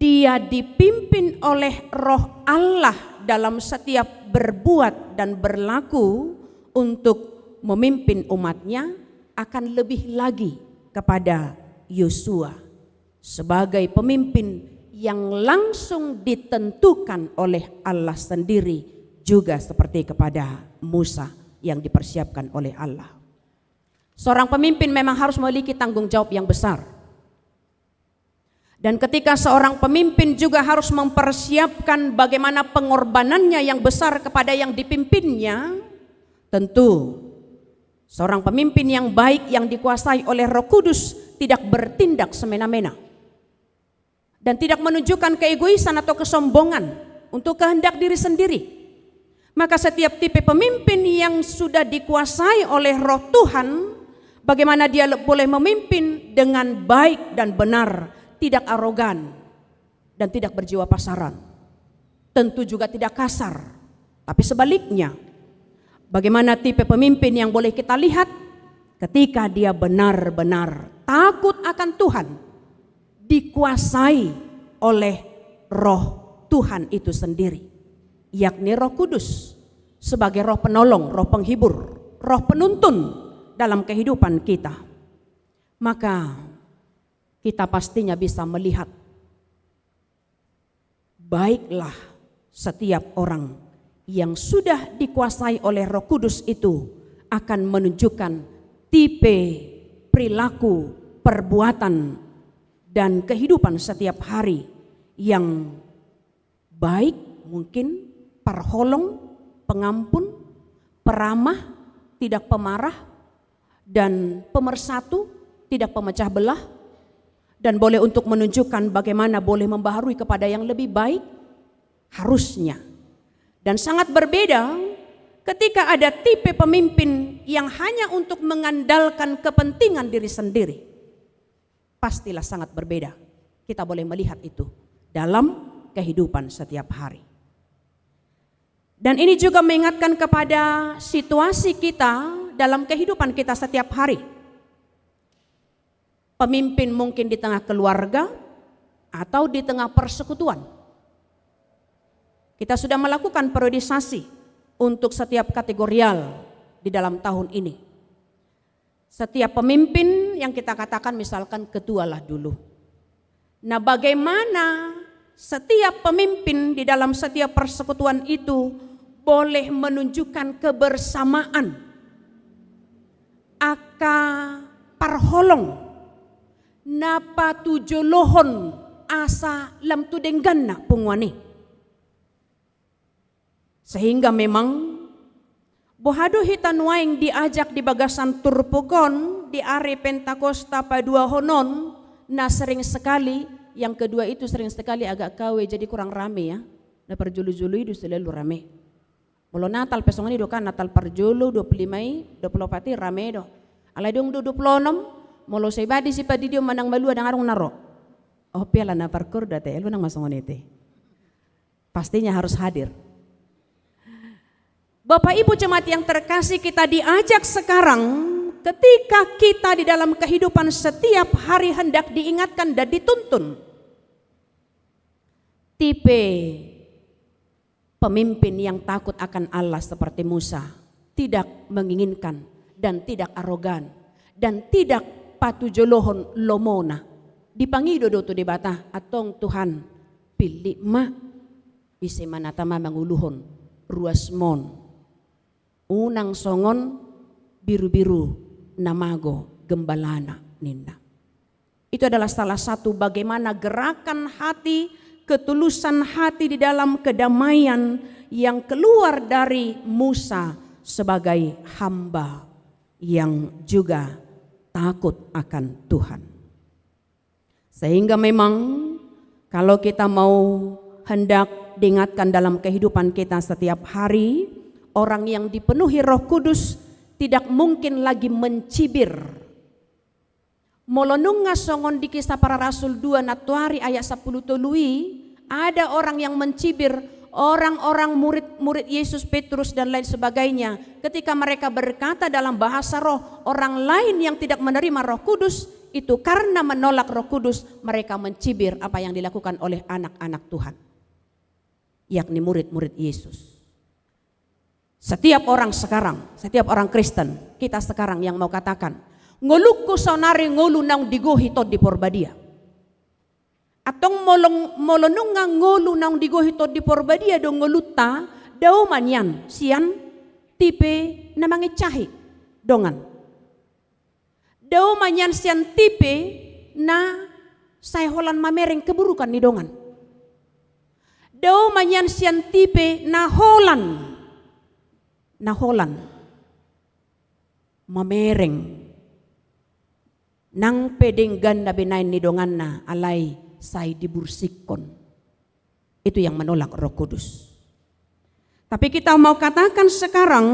dia dipimpin oleh roh Allah dalam setiap berbuat dan berlaku untuk memimpin umatnya akan lebih lagi kepada Yosua sebagai pemimpin yang langsung ditentukan oleh Allah sendiri, juga seperti kepada Musa yang dipersiapkan oleh Allah. Seorang pemimpin memang harus memiliki tanggung jawab yang besar. Dan ketika seorang pemimpin juga harus mempersiapkan bagaimana pengorbanannya yang besar kepada yang dipimpinnya, tentu seorang pemimpin yang baik yang dikuasai oleh Roh Kudus tidak bertindak semena-mena dan tidak menunjukkan keegoisan atau kesombongan untuk kehendak diri sendiri. Maka setiap tipe pemimpin yang sudah dikuasai oleh Roh Tuhan, bagaimana dia boleh memimpin dengan baik dan benar, tidak arogan dan tidak berjiwa pasaran. Tentu juga tidak kasar, tapi sebaliknya, bagaimana tipe pemimpin yang boleh kita lihat ketika dia benar-benar takut akan Tuhan, dikuasai oleh Roh Tuhan itu sendiri, yakni Roh Kudus sebagai roh penolong, roh penghibur, roh penuntun dalam kehidupan kita. Maka kita pastinya bisa melihat baiklah setiap orang yang sudah dikuasai oleh Roh Kudus itu akan menunjukkan tipe perilaku, perbuatan, dan kehidupan setiap hari yang baik, mungkin perholong, pengampun, peramah, tidak pemarah, dan pemersatu, tidak pemecah belah, dan boleh untuk menunjukkan bagaimana boleh membaharui kepada yang lebih baik, harusnya. Dan sangat berbeda ketika ada tipe pemimpin yang hanya untuk mengandalkan kepentingan diri sendiri. Pastilah sangat berbeda. Kita boleh melihat itu dalam kehidupan setiap hari. Dan ini juga mengingatkan kepada situasi kita dalam kehidupan kita setiap hari. Pemimpin mungkin di tengah keluarga atau di tengah persekutuan. Kita sudah melakukan periodisasi untuk setiap kategorial di dalam tahun ini. Setiap pemimpin yang kita katakan misalkan ketualah dulu. Nah, bagaimana setiap pemimpin di dalam setiap persekutuan itu boleh menunjukkan kebersamaan, aka parholong, napa tujolohon asa lam tudengganna pungwani. Sehingga memang bohado hitan waing diajak di bagasan turpukon di are Pentakosta padua honon, nah sering sekali yang kedua itu sering sekali agak kawe jadi kurang rame ya. Nah perjulu-julu itu selalu rame. Molo Natal pesongan itu kan Natal perjulu 25 24 rame do. Alai dong 26 molo say badi si padidio manang malu adang arong naro. Oh piala na parkur date elu nang masongon ite. Pastinya harus hadir. Bapak Ibu jemaat yang terkasih, kita diajak sekarang ketika kita di dalam kehidupan setiap hari hendak diingatkan dan dituntun. Tipe pemimpin yang takut akan Allah seperti Musa, tidak menginginkan dan tidak arogan dan tidak patujolohon lomona. Dipangido do to debata atong Tuhan pilih ma isi manatama manguluhon ruasmon. Unang songon biru-biru namago gembalana ninda. Itu adalah salah satu bagaimana gerakan hati, ketulusan hati di dalam kedamaian yang keluar dari Musa sebagai hamba yang juga takut akan Tuhan. Sehingga memang kalau kita mau hendak diingatkan dalam kehidupan kita setiap hari, orang yang dipenuhi Roh Kudus tidak mungkin lagi mencibir. Molonunga songon di Kisah Para Rasul 2 Natuari ayat 10 tului, ada orang yang mencibir orang-orang murid-murid Yesus, Petrus dan lain sebagainya. Ketika mereka berkata dalam bahasa roh, orang lain yang tidak menerima Roh Kudus, itu karena menolak Roh Kudus, mereka mencibir apa yang dilakukan oleh anak-anak Tuhan. yakni murid-murid Yesus. Setiap orang sekarang, setiap orang Kristen, kita sekarang yang mau katakan, ngoluku sonari ngolu nang digohi to di porbadia. Atong molonunga ngolu nang digohi to di porbadia do ngoluta daw manyan sian tipe na mangicahi dongan. Daw manyan sian tipe na saya holan mamereng keburukan ni dongan. Daw manyan sian tipe na holan mamereng nang pedeng ganda binain ni dongan na alay say dibursikon. Itu yang menolak Roh Kudus. Tapi kita mau katakan sekarang,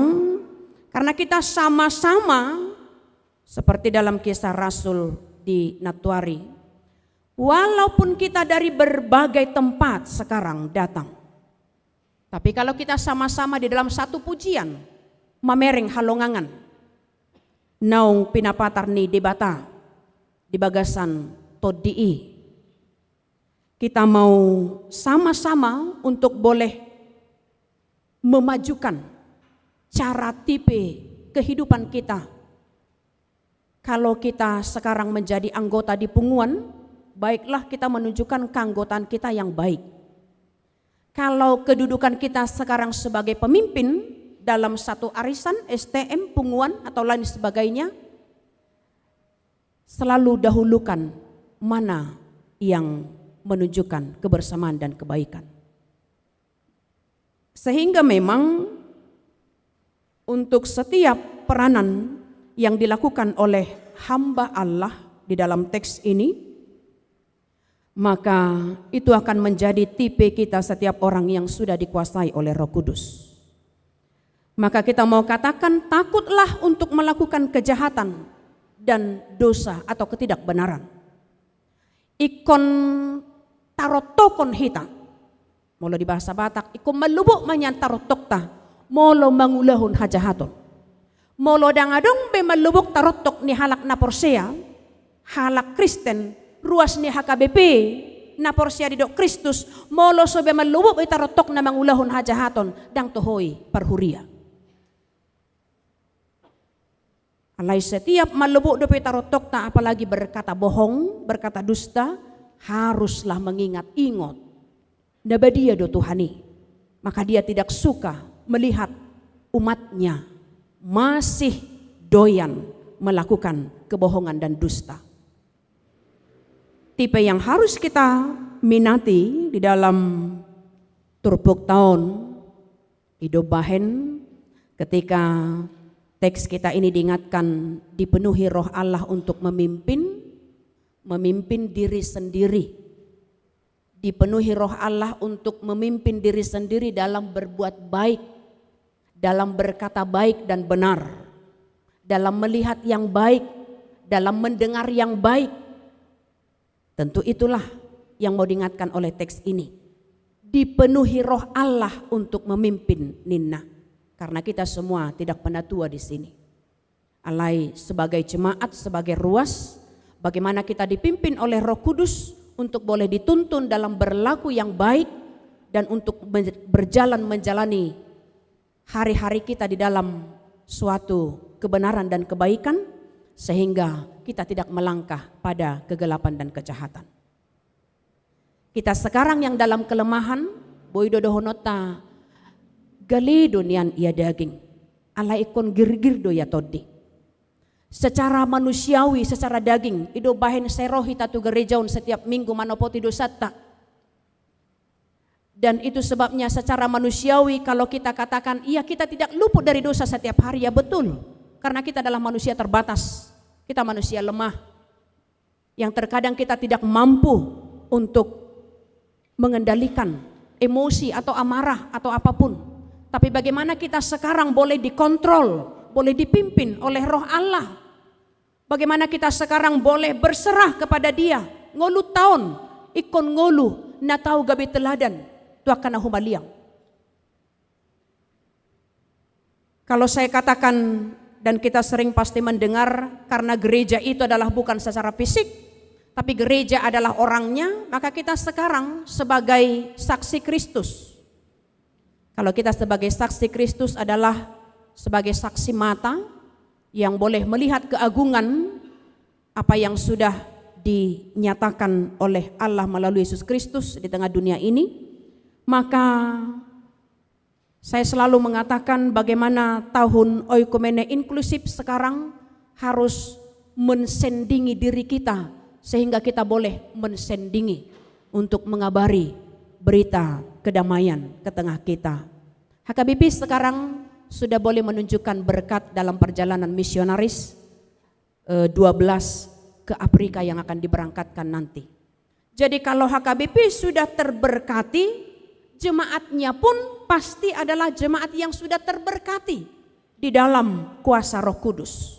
karena kita sama-sama seperti dalam Kisah Rasul di Natuari, walaupun kita dari berbagai tempat sekarang datang, tapi kalau kita sama-sama di dalam satu pujian, mamereng halongangan, naung pinapatarni di bata, di bagasan todii, kita mau sama-sama untuk boleh memajukan cara tipe kehidupan kita. Kalau kita sekarang menjadi anggota di Punguan, baiklah kita menunjukkan keanggotaan kita yang baik. Kalau kedudukan kita sekarang sebagai pemimpin dalam satu arisan, STM, Punguan atau lain sebagainya, selalu dahulukan mana yang menunjukkan kebersamaan dan kebaikan. Sehingga memang untuk setiap peranan yang dilakukan oleh hamba Allah di dalam teks ini, maka itu akan menjadi tipe kita setiap orang yang sudah dikuasai oleh Roh Kudus. Maka kita mau katakan, takutlah untuk melakukan kejahatan dan dosa atau ketidakbenaran. Ikon tarotokon hita, molo di bahasa Batak, ikon malubuk manyan tarotokta, molo mangulahun hajahaton. Molo dangadong be malubuk tarotok ni halak na porsea, halak Kristen, ruas ni HKBP, na porsea di dok Kristus, molo so be malubuk be tarotok na mangulahun hajahaton, dang tohoy parhuria. Alay setiap malubuk do be tarotok ta apalagi berkata bohong, berkata dusta, haruslah mengingat-ingat naba dia do Tuhani. Maka dia tidak suka melihat umatnya masih doyan melakukan kebohongan dan dusta. Tipe yang harus kita minati di dalam turbuk tahun hidup bahen, ketika teks kita ini diingatkan dipenuhi Roh Allah untuk memimpin diri sendiri. Dipenuhi Roh Allah untuk memimpin diri sendiri dalam berbuat baik, dalam berkata baik dan benar, dalam melihat yang baik, dalam mendengar yang baik. Tentu itulah yang mau diingatkan oleh teks ini. Dipenuhi Roh Allah untuk memimpin Nina, karena kita semua tidak pernah tua di sini. Alai sebagai jemaat, sebagai ruas, bagaimana kita dipimpin oleh Roh Kudus untuk boleh dituntun dalam berlaku yang baik dan untuk berjalan menjalani hari-hari kita di dalam suatu kebenaran dan kebaikan, sehingga kita tidak melangkah pada kegelapan dan kejahatan. Kita sekarang yang dalam kelemahan, boidodohonota galido nian ia daging, ala ikon girgirdo ya todi. Secara manusiawi, secara daging, ido bahen serohi tatu gerejaun setiap minggu manopoti dosata. Dan itu sebabnya secara manusiawi kalau kita katakan, iya kita tidak luput dari dosa setiap hari, ya betul. Karena kita adalah manusia terbatas, kita manusia lemah. Yang terkadang kita tidak mampu untuk mengendalikan emosi atau amarah atau apapun. Tapi bagaimana kita sekarang boleh dikontrol, boleh dipimpin oleh Roh Allah. Bagaimana kita sekarang boleh berserah kepada Dia. Ngolu taon, ikon ngolu, na tahu gabi teladan, tu akan humaliang. Kalau saya katakan, dan kita sering pasti mendengar, karena gereja itu adalah bukan secara fisik, tapi gereja adalah orangnya, maka kita sekarang sebagai saksi Kristus, Kalau kita sebagai saksi Kristus adalah sebagai saksi mata yang boleh melihat keagungan apa yang sudah dinyatakan oleh Allah melalui Yesus Kristus di tengah dunia ini, maka saya selalu mengatakan bagaimana tahun oikumene inklusif sekarang harus mensendingi diri kita sehingga kita boleh mensendingi untuk mengabari berita kedamaian ke tengah kita. HKBP sekarang sudah boleh menunjukkan berkat dalam perjalanan misionaris 12 ke Afrika yang akan diberangkatkan nanti. Jadi kalau HKBP sudah terberkati, jemaatnya pun pasti adalah jemaat yang sudah terberkati di dalam kuasa Roh Kudus.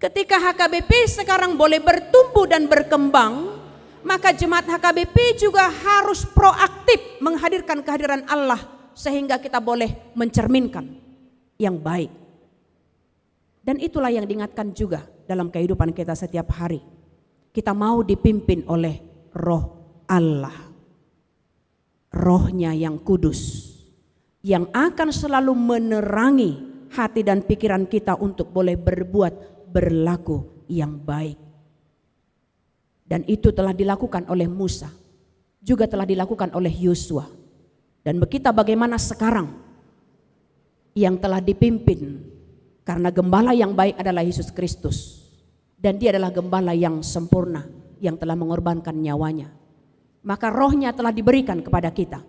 Ketika HKBP sekarang boleh bertumbuh dan berkembang, maka jemaat HKBP juga harus proaktif menghadirkan kehadiran Allah sehingga kita boleh mencerminkan yang baik. Dan itulah yang diingatkan juga dalam kehidupan kita setiap hari. Kita mau dipimpin oleh Roh Allah. Rohnya yang kudus, yang akan selalu menerangi hati dan pikiran kita untuk boleh berlaku yang baik. Dan itu telah dilakukan oleh Musa, juga telah dilakukan oleh Yosua. Dan kita bagaimana sekarang yang telah dipimpin, karena gembala yang baik adalah Yesus Kristus. Dan dia adalah gembala yang sempurna, yang telah mengorbankan nyawanya. Maka rohnya telah diberikan kepada kita.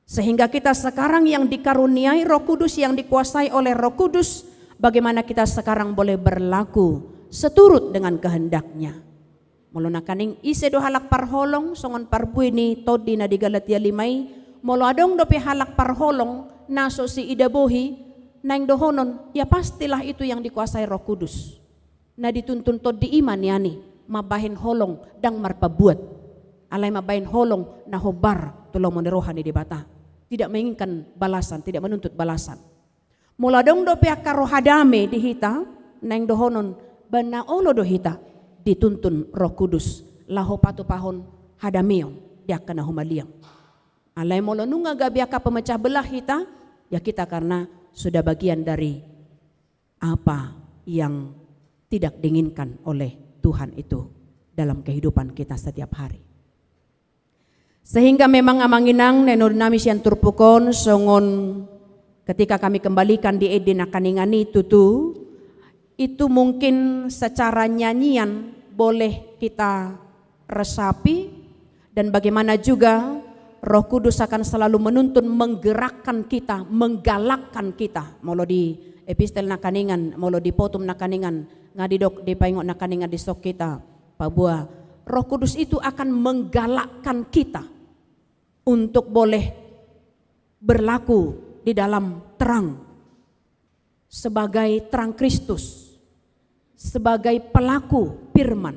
Sehingga kita sekarang yang dikaruniai Roh Kudus, yang dikuasai oleh Roh Kudus, bagaimana kita sekarang boleh berlaku seturut dengan kehendaknya. Molo nakaning ise do halak parholong songon parbuini todi na di Galatia 5, molo adong dope halak parholong naso si idabohi nang dohonon, ya pastilah itu yang dikuasai Roh Kudus. Na dituntun todi iman yani mabahin holong dang marpabuat. Alay mabahin holong na hobar tulong monerohan di bata. Tidak menginginkan balasan, tidak menuntut balasan. Mula dong do pihak karohadame di hita, neng dohonon bana olo do hita dituntun Roh Kudus laho patu pahon hadamion dia kena humaliang. Alay molo nunga gabiaka pemecah belah hita, ya kita karena sudah bagian dari apa yang tidak diinginkan oleh Tuhan itu dalam kehidupan kita setiap hari. Sehingga memang amanginang nenurnamis yang turpukon songon ketika kami kembalikan di Eden akaningani tutu, itu mungkin secara nyanyian boleh kita resapi, dan bagaimana juga Roh Kudus akan selalu menuntun, menggerakkan kita, menggalakkan kita. Molo di epistel nakaningan, molo di potum nakaningan, ngadidok di paingok nakaningan di sok kita, Pak Buah. Roh Kudus itu akan menggalakkan kita untuk boleh berlaku di dalam terang sebagai terang Kristus, sebagai pelaku firman.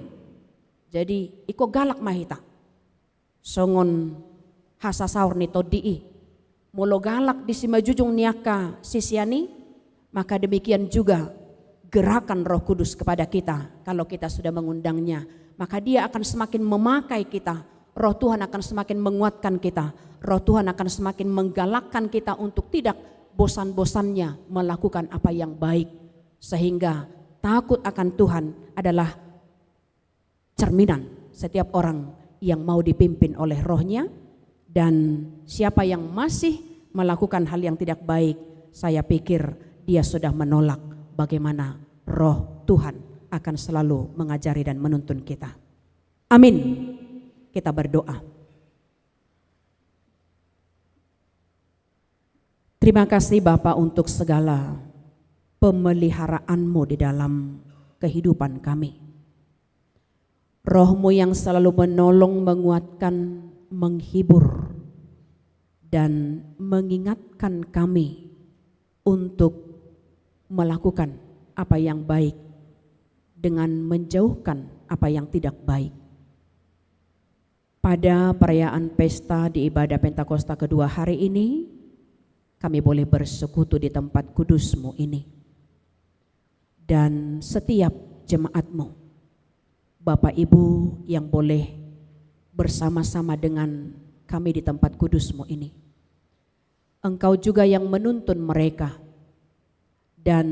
Jadi iko galak mahita songon hasasaur ni todii molo galak di simajujung niaka sisiani, maka demikian juga gerakan Roh Kudus kepada kita. Kalau kita sudah mengundangnya, maka dia akan semakin memakai kita. Roh Tuhan akan semakin menguatkan kita. Roh Tuhan akan semakin menggalakkan kita untuk tidak bosan-bosannya melakukan apa yang baik. Sehingga takut akan Tuhan adalah cerminan setiap orang yang mau dipimpin oleh rohnya. Dan siapa yang masih melakukan hal yang tidak baik, saya pikir dia sudah menolak bagaimana roh Tuhan akan selalu mengajari dan menuntun kita. Amin. Kita berdoa. Terima kasih Bapa untuk segala pemeliharaanmu di dalam kehidupan kami. Rohmu yang selalu menolong, menguatkan, menghibur, dan mengingatkan kami untuk melakukan apa yang baik dengan menjauhkan apa yang tidak baik. Pada perayaan pesta di ibadah Pentakosta kedua hari ini, kami boleh bersekutu di tempat kudus-Mu ini. Dan setiap jemaat-Mu, Bapak Ibu yang boleh bersama-sama dengan kami di tempat kudus-Mu ini, Engkau juga yang menuntun mereka, dan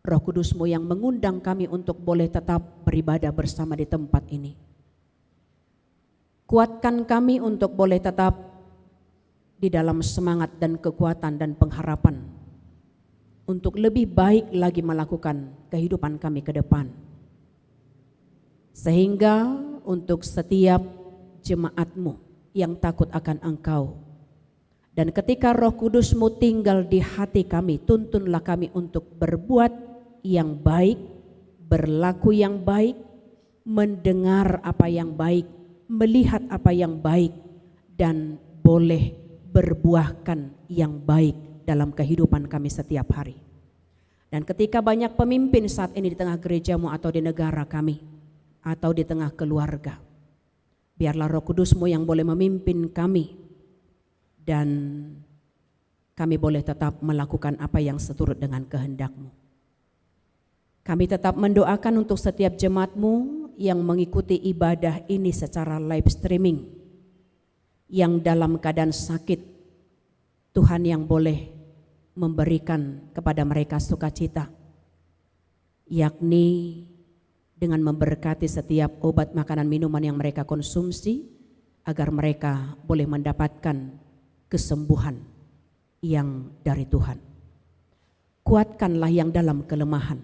Roh Kudus-Mu yang mengundang kami untuk boleh tetap beribadah bersama di tempat ini. Kuatkan kami untuk boleh tetap di dalam semangat dan kekuatan dan pengharapan untuk lebih baik lagi melakukan kehidupan kami ke depan. Sehingga untuk setiap jemaat-Mu yang takut akan Engkau, dan ketika Roh Kudus-Mu tinggal di hati kami, tuntunlah kami untuk berbuat yang baik, berlaku yang baik, mendengar apa yang baik, melihat apa yang baik, dan boleh berbuahkan yang baik dalam kehidupan kami setiap hari. Dan ketika banyak pemimpin saat ini di tengah gereja-Mu atau di negara kami, atau di tengah keluarga, biarlah Roh Kudus-Mu yang boleh memimpin kami, dan kami boleh tetap melakukan apa yang seturut dengan kehendak-Mu. Kami tetap mendoakan untuk setiap jemaat-Mu yang mengikuti ibadah ini secara live streaming, yang dalam keadaan sakit, Tuhan yang boleh memberikan kepada mereka sukacita, yakni dengan memberkati setiap obat, makanan, minuman yang mereka konsumsi, agar mereka boleh mendapatkan kesembuhan yang dari Tuhan. Kuatkanlah yang dalam kelemahan,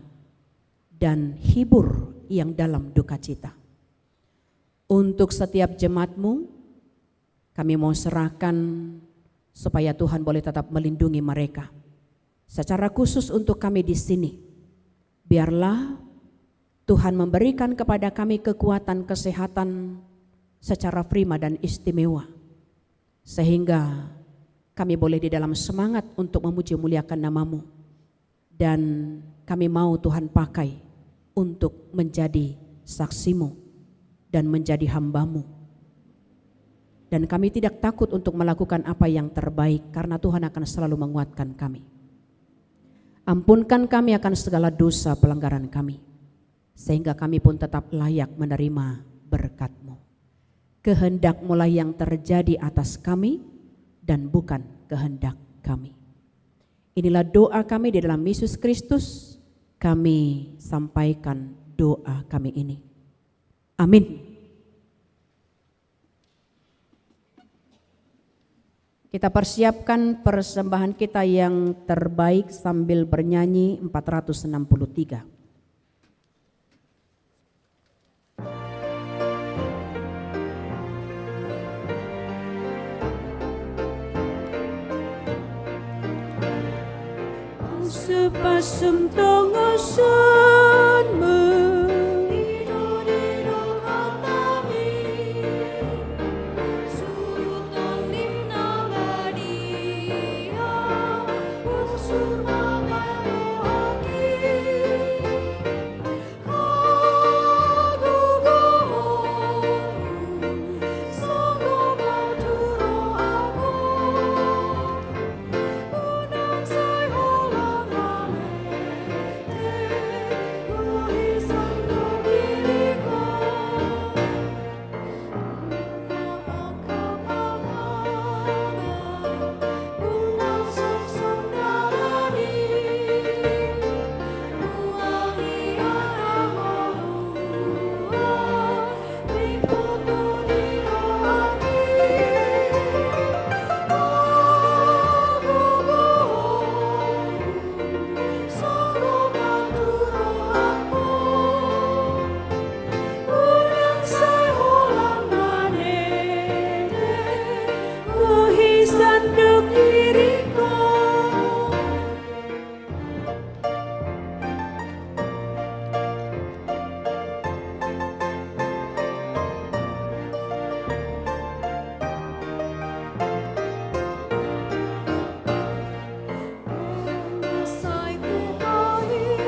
dan hibur yang dalam duka cita. Untuk setiap jemaat-Mu, kami mau serahkan supaya Tuhan boleh tetap melindungi mereka. Secara khusus untuk kami di sini, biarlah Tuhan memberikan kepada kami kekuatan kesehatan secara prima dan istimewa, sehingga kami boleh di dalam semangat untuk memuji muliakan nama-Mu, dan kami mau Tuhan pakai untuk menjadi saksi-Mu dan menjadi hamba-Mu. Dan kami tidak takut untuk melakukan apa yang terbaik, karena Tuhan akan selalu menguatkan kami. Ampunkan kami akan segala dosa pelanggaran kami, sehingga kami pun tetap layak menerima berkat-Mu. Kehendak-Mu lah yang terjadi atas kami, dan bukan kehendak kami. Inilah doa kami di dalam Yesus Kristus. Kami sampaikan doa kami ini. Amin. Kita persiapkan persembahan kita yang terbaik sambil bernyanyi 463. Sepasang tangan sunmu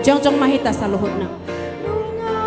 Jongjong mahita saluhutna. Una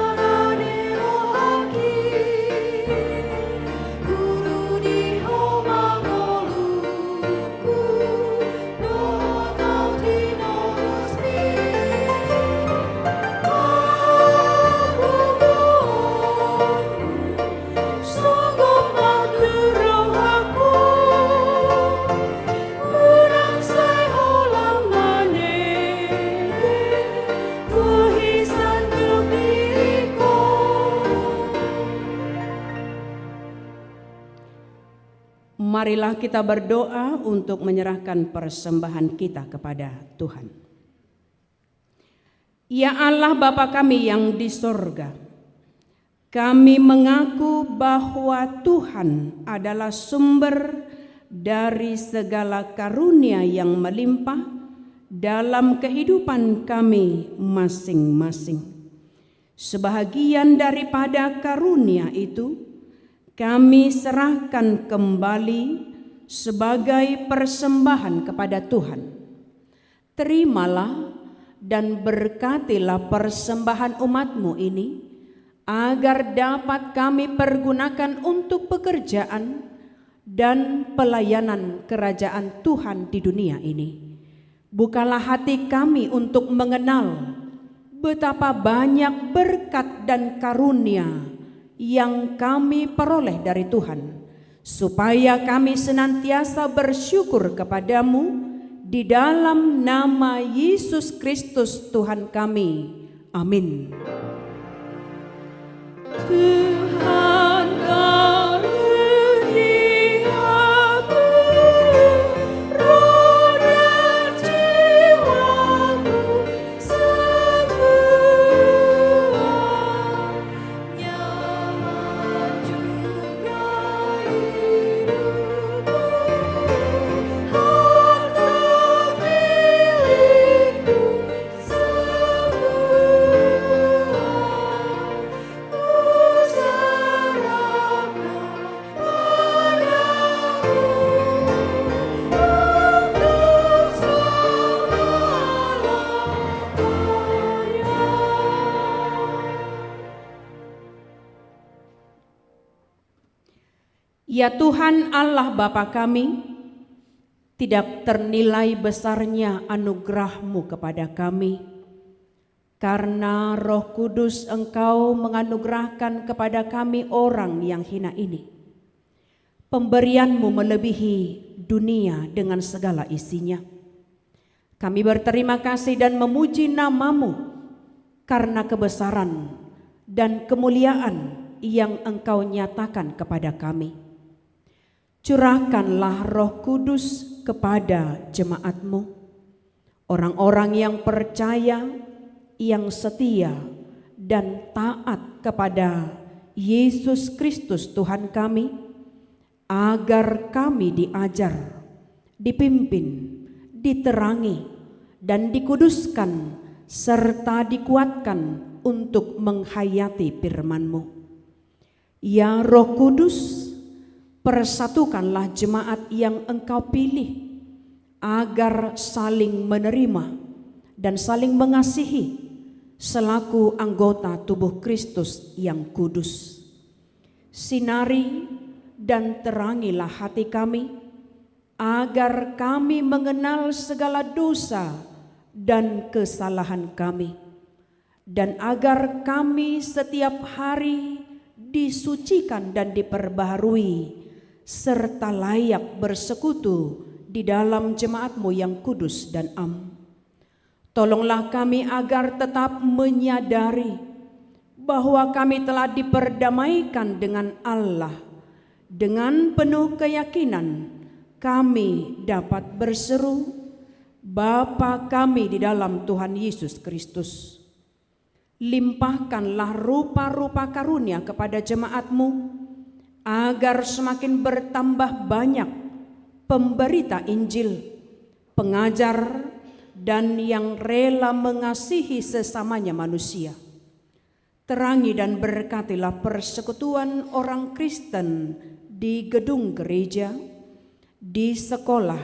Marilah kita berdoa untuk menyerahkan persembahan kita kepada Tuhan. Ya Allah Bapa kami yang di sorga, kami mengaku bahwa Tuhan adalah sumber dari segala karunia yang melimpah dalam kehidupan kami masing-masing. Sebahagian daripada karunia itu kami serahkan kembali sebagai persembahan kepada Tuhan. Terimalah dan berkatilah persembahan umat-Mu ini, agar dapat kami pergunakan untuk pekerjaan dan pelayanan kerajaan Tuhan di dunia ini. Bukalah hati kami untuk mengenal betapa banyak berkat dan karunia yang kami peroleh dari Tuhan, supaya kami senantiasa bersyukur kepadamu di dalam nama Yesus Kristus Tuhan kami. Amin. Tuhan karuniaku, roh dan jiwaku semua, nyawa juga hidupku, harta milikku semua. Ya Tuhan Allah Bapa kami, tidak ternilai besarnya anugerah-Mu kepada kami. Karena Roh Kudus Engkau menganugerahkan kepada kami orang yang hina ini. Pemberian-Mu melebihi dunia dengan segala isinya. Kami berterima kasih dan memuji nama-Mu karena kebesaran dan kemuliaan yang Engkau nyatakan kepada kami. Curahkanlah Roh Kudus kepada jemaat-Mu, orang-orang yang percaya, yang setia dan taat kepada Yesus Kristus Tuhan kami, agar kami diajar, dipimpin, diterangi, dan dikuduskan serta dikuatkan untuk menghayati firman-Mu. Ya Roh Kudus, persatukanlah jemaat yang Engkau pilih agar saling menerima dan saling mengasihi selaku anggota tubuh Kristus yang kudus. Sinari dan terangilah hati kami agar kami mengenal segala dosa dan kesalahan kami, dan agar kami setiap hari disucikan dan diperbaharui serta layak bersekutu di dalam jemaat-Mu yang kudus dan am. Tolonglah kami agar tetap menyadari bahwa kami telah diperdamaikan dengan Allah. Dengan penuh keyakinan kami dapat berseru, Bapa kami di dalam Tuhan Yesus Kristus. Limpahkanlah rupa-rupa karunia kepada jemaat-Mu, agar semakin bertambah banyak pemberita Injil, pengajar, dan yang rela mengasihi sesamanya manusia. Terangi dan berkatilah persekutuan orang Kristen di gedung gereja, di sekolah,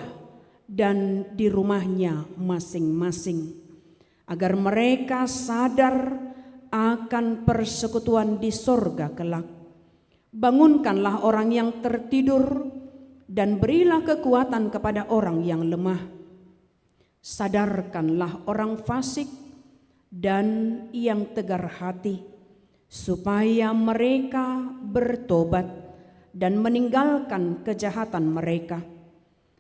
dan di rumahnya masing-masing, agar mereka sadar akan persekutuan di sorga kelak. Bangunkanlah orang yang tertidur dan berilah kekuatan kepada orang yang lemah. Sadarkanlah orang fasik dan yang tegar hati, supaya mereka bertobat dan meninggalkan kejahatan mereka.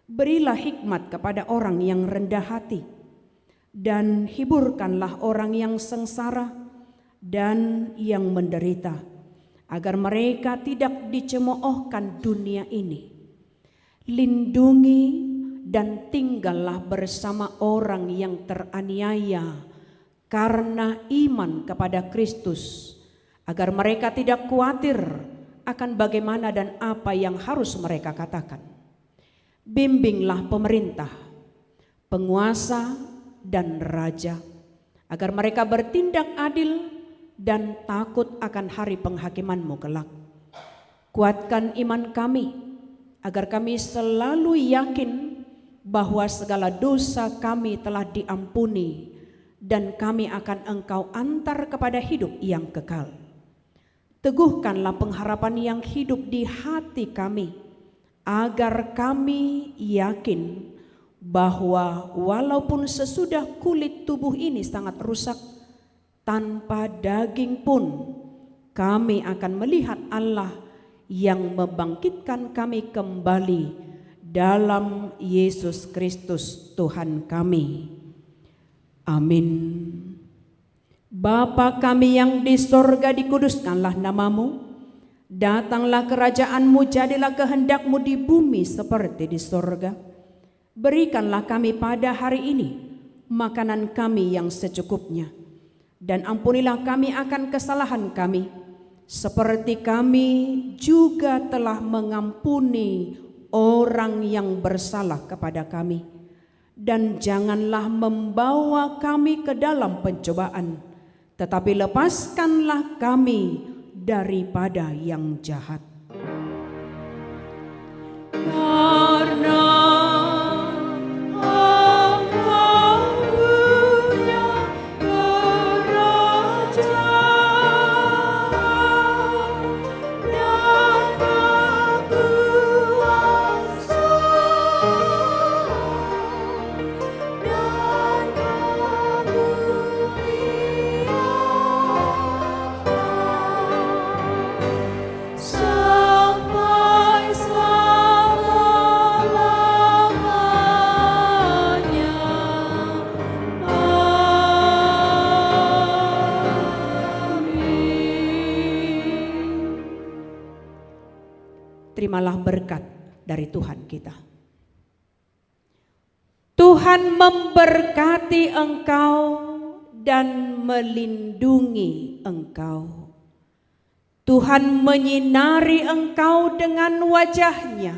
Berilah hikmat kepada orang yang rendah hati, dan hiburkanlah orang yang sengsara dan yang menderita, agar mereka tidak dicemoohkan dunia ini. Lindungi dan tinggallah bersama orang yang teraniaya karena iman kepada Kristus, agar mereka tidak khawatir akan bagaimana dan apa yang harus mereka katakan. Bimbinglah pemerintah, penguasa, dan raja, agar mereka bertindak adil dan takut akan hari penghakiman-Mu kelak. Kuatkan iman kami, agar kami selalu yakin bahwa segala dosa kami telah diampuni dan kami akan Engkau antar kepada hidup yang kekal. Teguhkanlah pengharapan yang hidup di hati kami, agar kami yakin bahwa walaupun sesudah kulit tubuh ini sangat rusak, tanpa daging pun kami akan melihat Allah yang membangkitkan kami kembali dalam Yesus Kristus Tuhan kami. Amin. Bapa kami yang di sorga, dikuduskanlah namamu. Datanglah kerajaan-Mu, jadilah kehendak-Mu di bumi seperti di sorga. Berikanlah kami pada hari ini makanan kami yang secukupnya. Dan ampunilah kami akan kesalahan kami, seperti kami juga telah mengampuni orang yang bersalah kepada kami. Dan janganlah membawa kami ke dalam pencobaan, tetapi lepaskanlah kami daripada yang jahat. Karena Engkau punya kerajaan dan kekuasaan dan kemuliaan sampai selama-lamanya. Amin. Terimalah berkat dari Tuhan kita. Tuhan memberkati engkau dan melindungi engkau. Tuhan menyinari engkau dengan wajah-Nya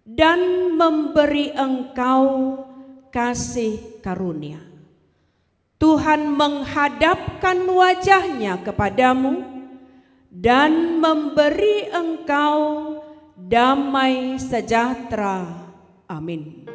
dan memberi engkau kasih karunia. Tuhan menghadapkan wajah-Nya kepadamu dan memberi engkau damai sejahtera. Amin.